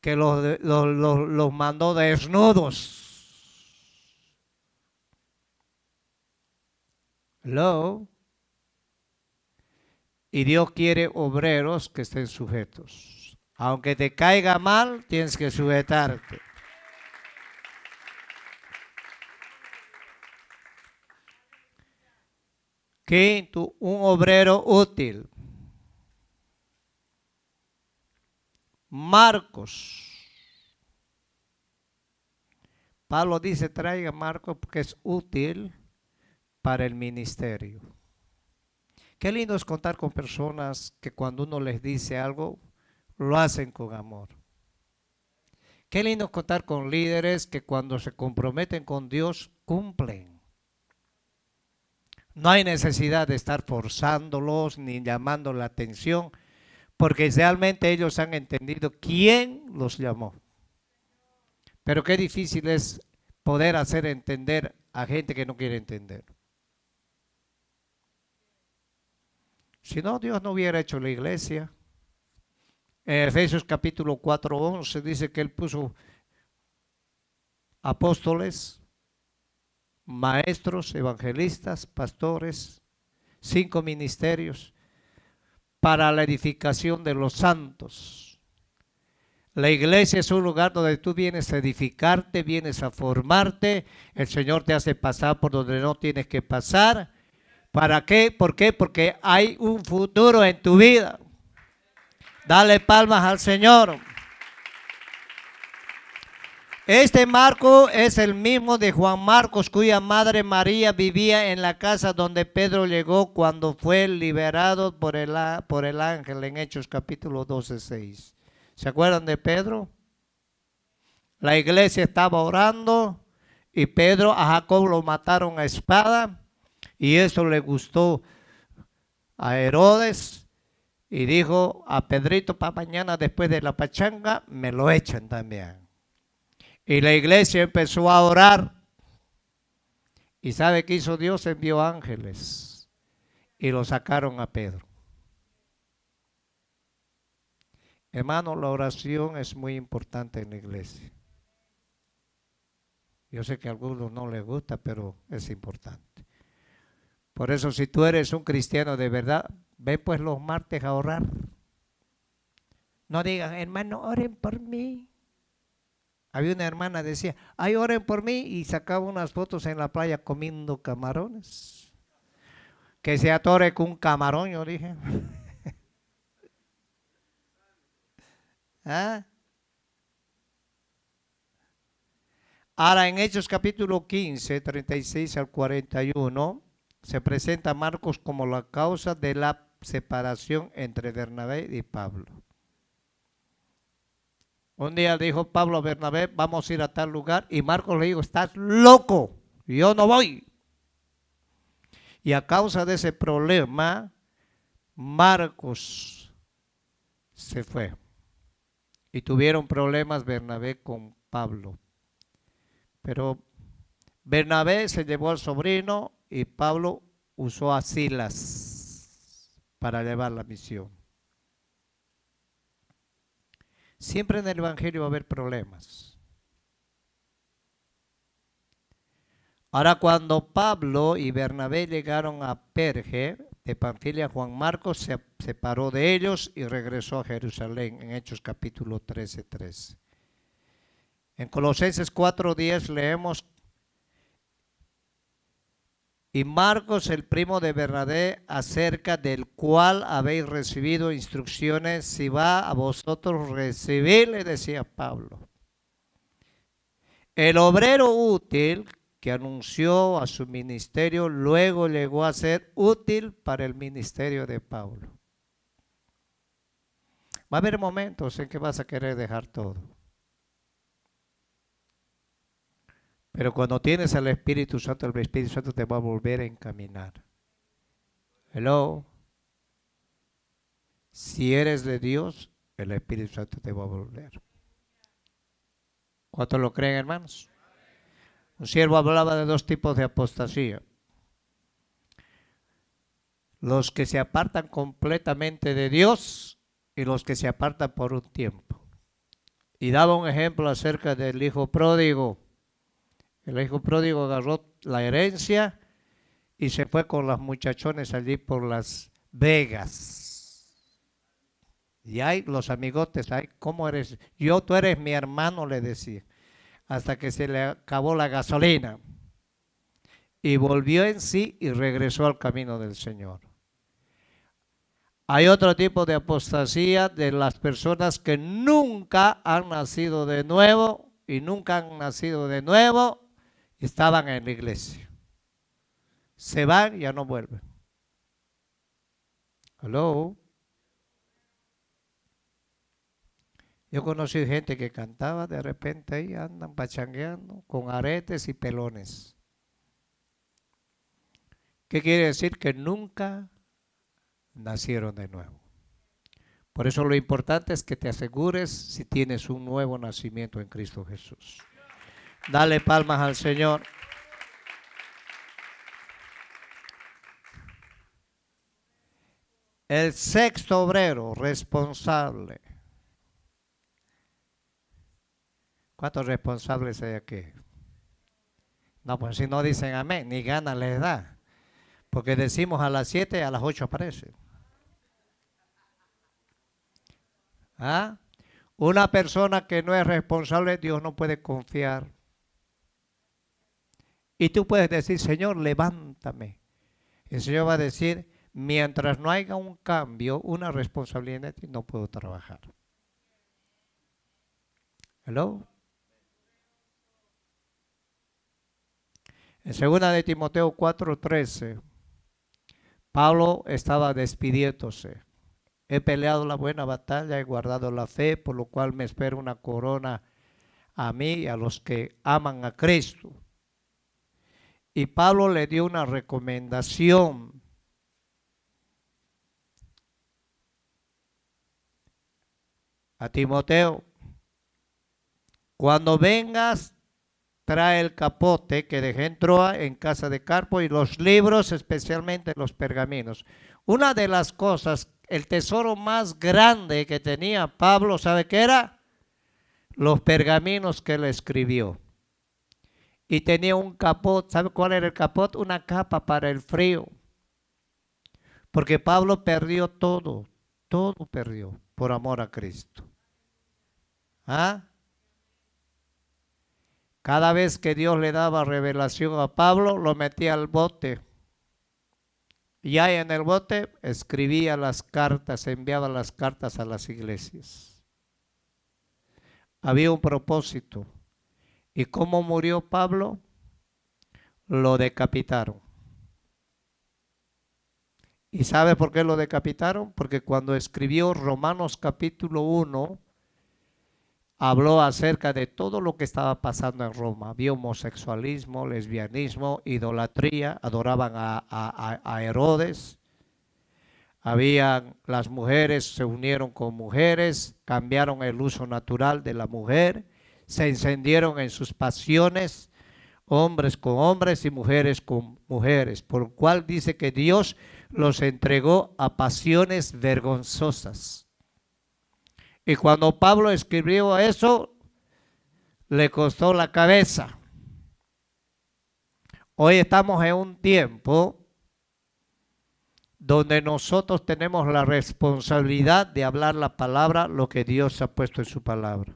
que los mandó desnudos. Hello. Y Dios quiere obreros que estén sujetos. Aunque te caiga mal, tienes que sujetarte. Quinto, un obrero útil. Marcos. Pablo dice, traiga a Marcos porque es útil para el ministerio. Qué lindo es contar con personas que cuando uno les dice algo, lo hacen con amor. Qué lindo es contar con líderes que cuando se comprometen con Dios, cumplen. No hay necesidad de estar forzándolos ni llamando la atención, porque realmente ellos han entendido quién los llamó. Pero qué difícil es poder hacer entender a gente que no quiere entender. Si no, Dios no hubiera hecho la iglesia. En Efesios capítulo 4:11 dice que Él puso apóstoles, maestros, evangelistas, pastores, 5 ministerios para la edificación de los santos. La iglesia es un lugar donde tú vienes a edificarte, vienes a formarte. El Señor te hace pasar por donde no tienes que pasar. ¿Para qué? ¿Por qué? Porque hay un futuro en tu vida. Dale palmas al Señor. Este Marco es el mismo de Juan Marcos, cuya madre María vivía en la casa donde Pedro llegó cuando fue liberado por el ángel en Hechos capítulo 12:6. ¿Se acuerdan de Pedro? La iglesia estaba orando y Pedro a Jacob lo mataron a espada y eso le gustó a Herodes y dijo a Pedrito, para mañana después de la pachanga me lo echan también. Y la iglesia empezó a orar. ¿Y sabe qué hizo Dios? Envió ángeles y lo sacaron a Pedro. Hermano, la oración es muy importante en la iglesia. Yo sé que a algunos no les gusta, pero es importante. Por eso, si tú eres un cristiano de verdad, ve pues los martes a orar. No digan, hermano, oren por mí. Había una hermana que decía, ay, oren por mí, y sacaba unas fotos en la playa comiendo camarones. Que se atore con un camarón, yo dije. ¿Ah? Ahora en Hechos capítulo 15, 36 al 41, se presenta a Marcos como la causa de la separación entre Bernabé y Pablo. Un día dijo Pablo a Bernabé, vamos a ir a tal lugar, y Marcos le dijo, estás loco, yo no voy. Y a causa de ese problema, Marcos se fue. Y tuvieron problemas Bernabé con Pablo. Pero Bernabé se llevó al sobrino y Pablo usó a Silas para llevar la misión. Siempre en el Evangelio va a haber problemas. Ahora cuando Pablo y Bernabé llegaron a Perge de Panfilia, Juan Marcos se separó de ellos y regresó a Jerusalén en Hechos capítulo 13:13. En Colosenses 4:10 leemos, y Marcos, el primo de Bernabé, acerca del cual habéis recibido instrucciones, si va a vosotros recibirle, decía Pablo. El obrero útil que anunció a su ministerio, luego llegó a ser útil para el ministerio de Pablo. Va a haber momentos en que vas a querer dejar todo. Pero cuando tienes al Espíritu Santo, el Espíritu Santo te va a volver a encaminar. Hello. Si eres de Dios, el Espíritu Santo te va a volver. ¿Cuántos lo creen, hermanos? Un siervo hablaba de dos tipos de apostasía. Los que se apartan completamente de Dios y los que se apartan por un tiempo. Y daba un ejemplo acerca del hijo pródigo. El hijo pródigo agarró la herencia y se fue con las muchachones allí por Las Vegas. Y ahí los amigotes, ay, ¿cómo eres? Tú eres mi hermano, le decía. Hasta que se le acabó la gasolina. Y volvió en sí y regresó al camino del Señor. Hay otro tipo de apostasía de las personas que nunca han nacido de nuevo y nunca han nacido de nuevo y estaban en la iglesia. Se van y ya no vuelven. Hello. Yo conocí gente que cantaba, de repente ahí andan pachangueando con aretes y pelones. ¿Qué quiere decir? Que nunca nacieron de nuevo. Por eso lo importante es que te asegures si tienes un nuevo nacimiento en Cristo Jesús. Dale palmas al Señor. El sexto obrero responsable. ¿Cuántos responsables hay aquí? No, pues si no dicen amén, ni gana les da. Porque decimos a las 7, a las 8 aparece. ¿Ah? Una persona que no es responsable, Dios no puede confiar. Y tú puedes decir, Señor, levántame. El Señor va a decir, mientras no haya un cambio, una responsabilidad en ti, no puedo trabajar. ¿Hello? En 2 de Timoteo 4:13, Pablo estaba despidiéndose. He peleado la buena batalla, he guardado la fe, por lo cual me espera una corona a mí y a los que aman a Cristo. Y Pablo le dio una recomendación. A Timoteo, cuando vengas, trae el capote que dejé en Troa en casa de Carpo y los libros, especialmente los pergaminos. Una de las cosas, el tesoro más grande que tenía Pablo, ¿sabe qué era? Los pergaminos que él escribió. Y tenía un capot, ¿sabe cuál era el capot? Una capa para el frío. Porque Pablo perdió todo, todo perdió por amor a Cristo. ¿Ah? Cada vez que Dios le daba revelación a Pablo, lo metía al bote. Y ahí en el bote escribía las cartas, enviaba las cartas a las iglesias. Había un propósito. ¿Y cómo murió Pablo? Lo decapitaron. ¿Y sabe por qué lo decapitaron? Porque cuando escribió Romanos capítulo 1, habló acerca de todo lo que estaba pasando en Roma. Había homosexualismo, lesbianismo, idolatría, adoraban a Herodes. Las mujeres se unieron con mujeres, cambiaron el uso natural de la mujer, se encendieron en sus pasiones, hombres con hombres y mujeres con mujeres, por lo cual dice que Dios los entregó a pasiones vergonzosas. Y cuando Pablo escribió eso, le costó la cabeza. Hoy estamos en un tiempo donde nosotros tenemos la responsabilidad de hablar la palabra, lo que Dios ha puesto en su palabra.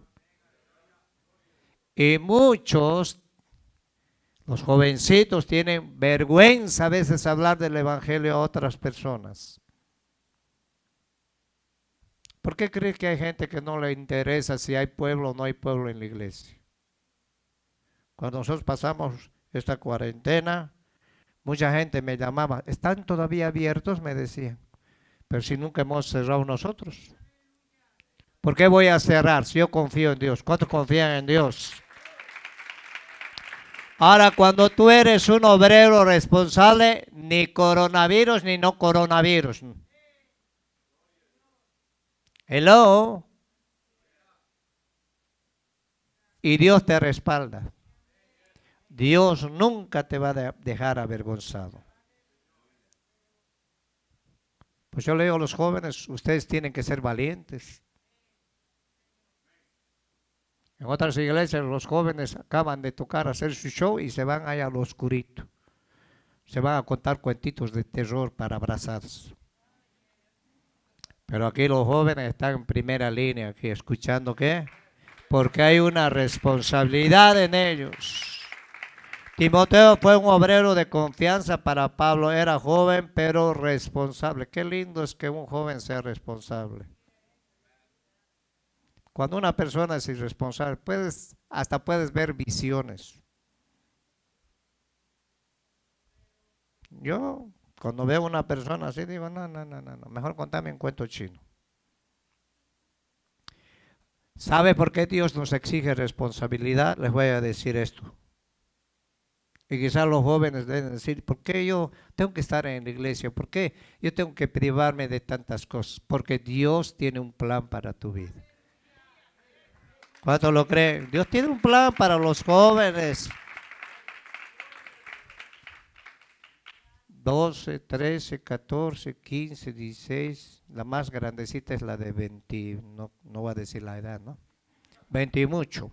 Y muchos, los jovencitos, tienen vergüenza a veces hablar del evangelio a otras personas. ¿Por qué cree que hay gente que no le interesa si hay pueblo o no hay pueblo en la iglesia? Cuando nosotros pasamos esta cuarentena, mucha gente me llamaba, ¿están todavía abiertos? Me decían, pero si nunca hemos cerrado nosotros. ¿Por qué voy a cerrar si yo confío en Dios? ¿Cuántos confían en Dios? Ahora, cuando tú eres un obrero responsable, ni coronavirus ni no coronavirus. Hello. y Dios te respalda. Dios nunca te va a dejar avergonzado. Pues yo le digo a los jóvenes, ustedes tienen que ser valientes. En otras iglesias los jóvenes acaban de tocar, hacer su show y se van allá al oscurito. Se van a contar cuentitos de terror para abrazarse. Pero aquí los jóvenes están en primera línea, aquí escuchando ¿qué? Porque hay una responsabilidad en ellos. Timoteo fue un obrero de confianza para Pablo. Era joven pero responsable. Qué lindo es que un joven sea responsable. Cuando una persona es irresponsable, hasta puedes ver visiones. Yo, cuando veo a una persona así, digo, no, mejor contame un cuento chino. ¿Sabe por qué Dios nos exige responsabilidad? Les voy a decir esto. Y quizás los jóvenes deben decir, ¿por qué yo tengo que estar en la iglesia? ¿Por qué yo tengo que privarme de tantas cosas? Porque Dios tiene un plan para tu vida. ¿Cuántos lo creen? Dios tiene un plan para los jóvenes. 12, 13, 14, 15, 16. La más grandecita es la de 20. No voy a decir la edad, ¿no? 20 y mucho.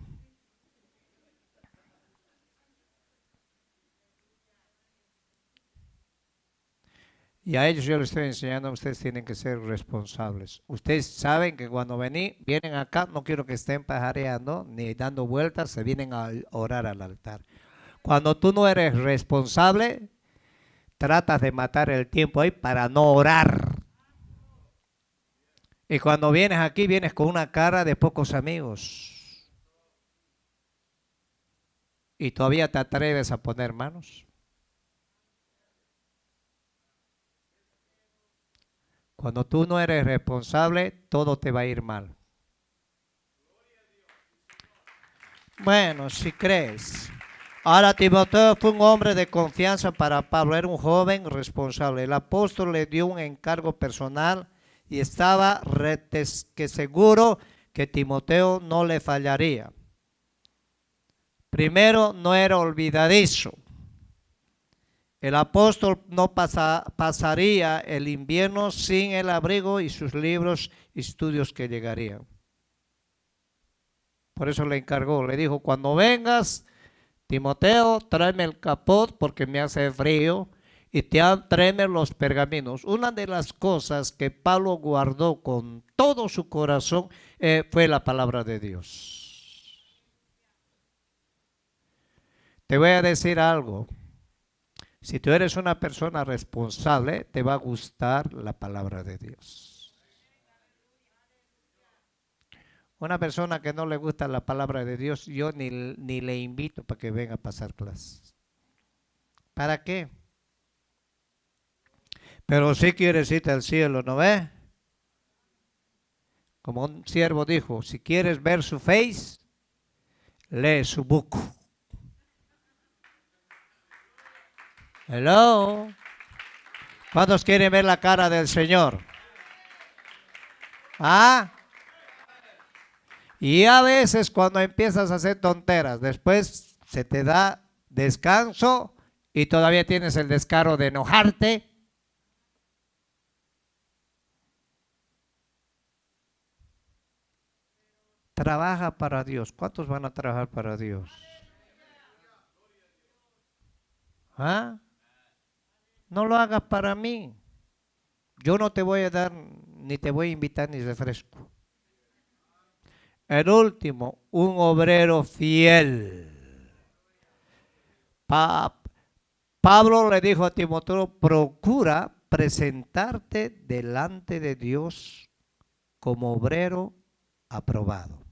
Y a ellos yo les estoy enseñando, ustedes tienen que ser responsables. Ustedes saben que cuando vienen acá, no quiero que estén pajareando ni dando vueltas, se vienen a orar al altar. Cuando tú no eres responsable, tratas de matar el tiempo ahí para no orar. Y cuando vienes aquí, vienes con una cara de pocos amigos. Y todavía te atreves a poner manos. Cuando tú no eres responsable, todo te va a ir mal. Bueno, si crees. Ahora Timoteo fue un hombre de confianza para Pablo, era un joven responsable. El apóstol le dio un encargo personal y estaba seguro que Timoteo no le fallaría. Primero, no era olvidadizo. El apóstol no pasaría el invierno sin el abrigo y sus libros y estudios que llegarían. Por eso le encargó, le dijo, cuando vengas, Timoteo, tráeme el capot porque me hace frío y tráeme los pergaminos. Una de las cosas que Pablo guardó con todo su corazón fue la palabra de Dios. Te voy a decir algo. Si tú eres una persona responsable, te va a gustar la palabra de Dios. Una persona que no le gusta la palabra de Dios, yo ni le invito para que venga a pasar clases. ¿Para qué? Pero sí quieres irte al cielo, ¿no ves? Como un siervo dijo, si quieres ver su face, lee su book. Hello. ¿Cuántos quieren ver la cara del Señor? ¿Ah? Y a veces cuando empiezas a hacer tonteras, después se te da descanso y todavía tienes el descaro de enojarte. Trabaja para Dios. ¿Cuántos van a trabajar para Dios? ¿Ah? No lo hagas para mí. Yo no te voy a dar, ni te voy a invitar ni refresco. El último, un obrero fiel. Pablo le dijo a Timoteo, procura presentarte delante de Dios como obrero aprobado.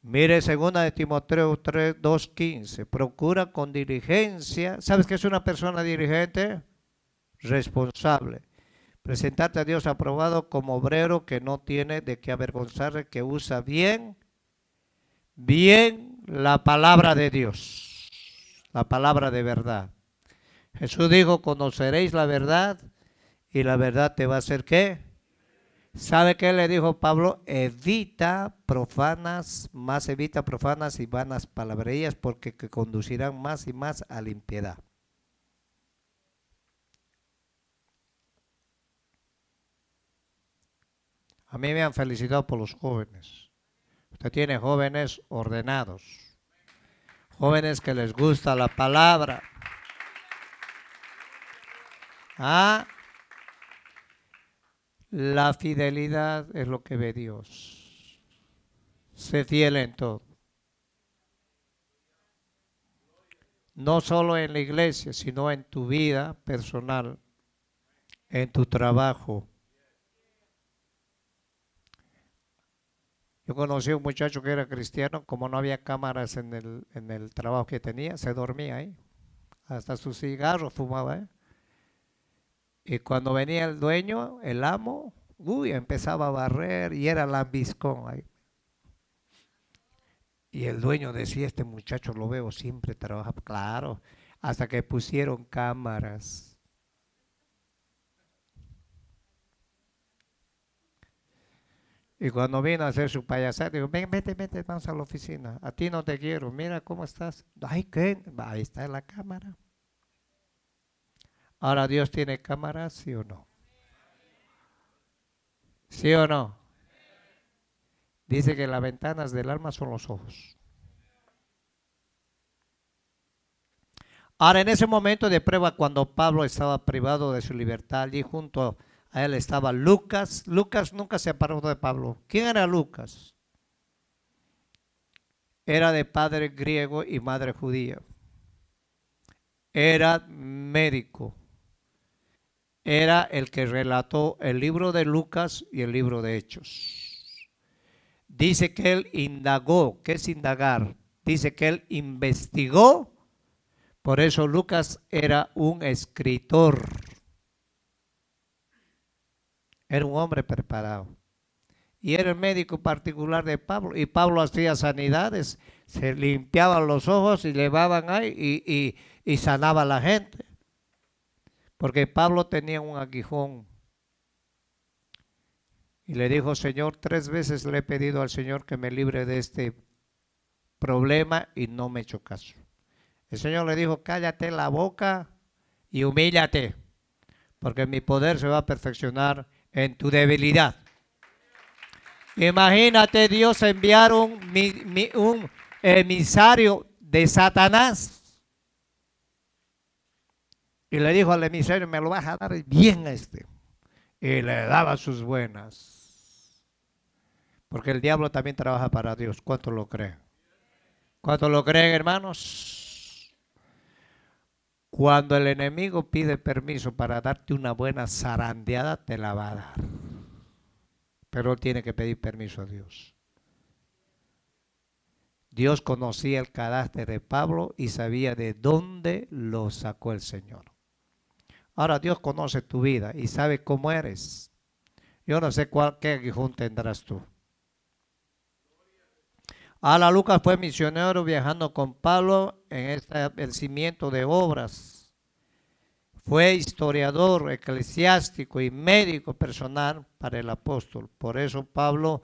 Mire, 2 de Timoteo 3, 2:15. Procura con diligencia. ¿Sabes qué es una persona diligente? Responsable. Presentarte a Dios aprobado como obrero que no tiene de qué avergonzarse, que usa bien la palabra de Dios. La palabra de verdad. Jesús dijo, conoceréis la verdad y la verdad te va a hacer ¿qué? ¿Sabe qué le dijo Pablo? Evita profanas, más evita profanas y vanas palabrerías porque que conducirán más y más a la impiedad. A mí me han felicitado por los jóvenes. Usted tiene jóvenes ordenados, jóvenes que les gusta la palabra. Ah, la fidelidad es lo que ve Dios. Sé fiel en todo. No solo en la iglesia, sino en tu vida personal, en tu trabajo. Yo conocí a un muchacho que era cristiano, como no había cámaras en el trabajo que tenía, se dormía ahí. Hasta su cigarro fumaba, ¿eh? Y cuando venía el dueño, el amo, empezaba a barrer y era lambiscón ahí. Y el dueño decía, este muchacho lo veo siempre trabaja, claro, hasta que pusieron cámaras. Y cuando vino a hacer su payasada, digo, ven, vete, vete, vamos a la oficina. A ti no te quiero, mira cómo estás. Ay, ¿qué? Ahí está la cámara. Ahora, ¿Dios tiene cámaras, sí o no? ¿Sí o no? Dice que las ventanas del alma son los ojos. Ahora, en ese momento de prueba, cuando Pablo estaba privado de su libertad, allí junto a él estaba Lucas. Lucas nunca se apartó de Pablo. ¿Quién era Lucas? Era de padre griego y madre judía. Era médico. Era el que relató el libro de Lucas y el libro de Hechos. Dice que él indagó. ¿Qué es indagar? Dice que él investigó. Por eso Lucas era un escritor. Era un hombre preparado. Y era el médico particular de Pablo. Y Pablo hacía sanidades. Se limpiaban los ojos y llevaban ahí y sanaba a la gente. Porque Pablo tenía un aguijón. Y le dijo, Señor, 3 veces le he pedido al Señor que me libre de este problema y no me he hecho caso. El Señor le dijo, cállate la boca y humíllate, porque mi poder se va a perfeccionar en tu debilidad. Imagínate Dios enviar un emisario de Satanás. Y le dijo al emisario, me lo vas a dar bien a este. Y le daba sus buenas. Porque el diablo también trabaja para Dios. ¿Cuántos lo creen? ¿Cuántos lo creen, hermanos? Cuando el enemigo pide permiso para darte una buena zarandeada, te la va a dar. Pero él tiene que pedir permiso a Dios. Dios conocía el carácter de Pablo y sabía de dónde lo sacó el Señor. Ahora Dios conoce tu vida y sabe cómo eres. Yo no sé qué aguijón tendrás tú. Ahora Lucas fue misionero viajando con Pablo en este establecimiento de obras. Fue historiador, eclesiástico y médico personal para el apóstol. Por eso Pablo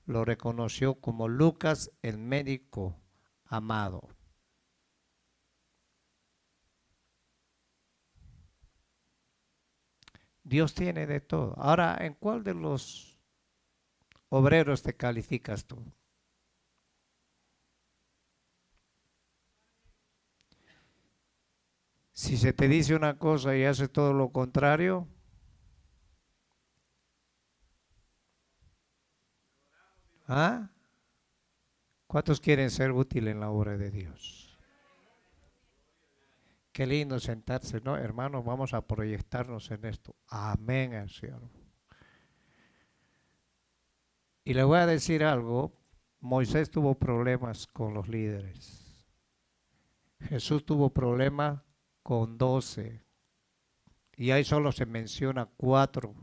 lo reconoció como Lucas, el médico amado. Dios tiene de todo. Ahora, ¿en cuál de los obreros te calificas tú? Si se te dice una cosa y haces todo lo contrario, ¿ah? ¿Cuántos quieren ser útiles en la obra de Dios? Qué lindo sentarse, ¿no? Hermanos, vamos a proyectarnos en esto. Amén al Señor. Y le voy a decir algo, Moisés tuvo problemas con los líderes. Jesús tuvo problemas con 12. Y ahí solo se menciona 4.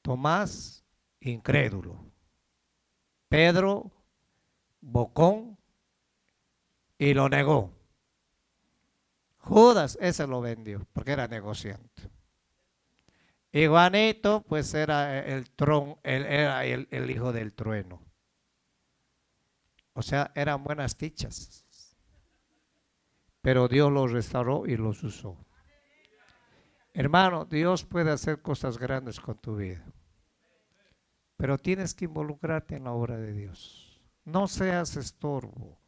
Tomás, incrédulo. Pedro, bocón, y lo negó. Judas, ese lo vendió, porque era negociante. Y Juanito, pues era era el hijo del trueno. O sea, eran buenas tichas. Pero Dios los restauró y los usó. Hermano, Dios puede hacer cosas grandes con tu vida. Pero tienes que involucrarte en la obra de Dios. No seas estorbo.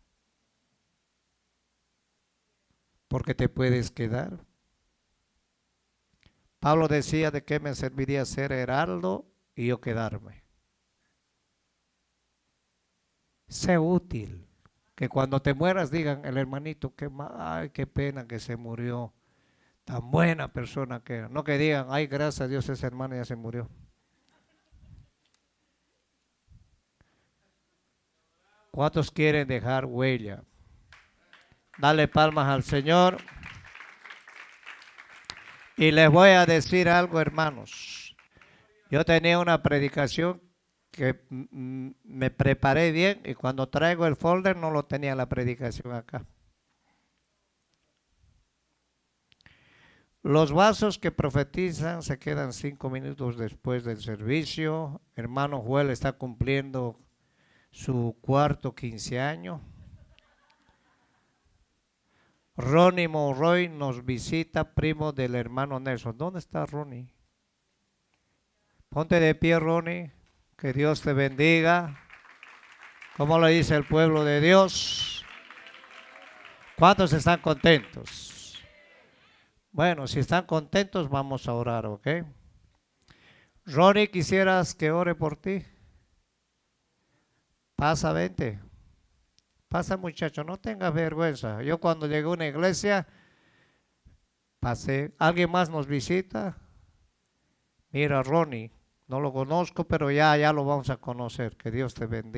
Porque te puedes quedar. Pablo decía: ¿de qué me serviría ser heraldo y yo quedarme? Sé útil. Que cuando te mueras digan: el hermanito, ay, qué pena que se murió. Tan buena persona que era. No que digan: ay, gracias a Dios, ese hermano ya se murió. ¿Cuántos quieren dejar huella? Dale palmas al Señor. Y les voy a decir algo, hermanos. Yo tenía una predicación que me preparé bien y cuando traigo el folder no lo tenía la predicación acá. Los vasos que profetizan se quedan 5 minutos después del servicio. Hermano Joel está cumpliendo su cuarto 15 años. Ronnie Monroy nos visita, primo del hermano Nelson. ¿Dónde está Ronnie? Ponte de pie, Ronnie. Que Dios te bendiga. ¿Cómo le dice el pueblo de Dios? ¿Cuántos están contentos? Bueno, si están contentos, vamos a orar, ¿ok? Ronnie, ¿quisieras que ore por ti? Pasa, vente. Pasa, muchacho, no tengas vergüenza. Yo cuando llegué a una iglesia, pasé. ¿Alguien más nos visita? Mira, Ronnie, no lo conozco, pero ya lo vamos a conocer. Que Dios te bendiga.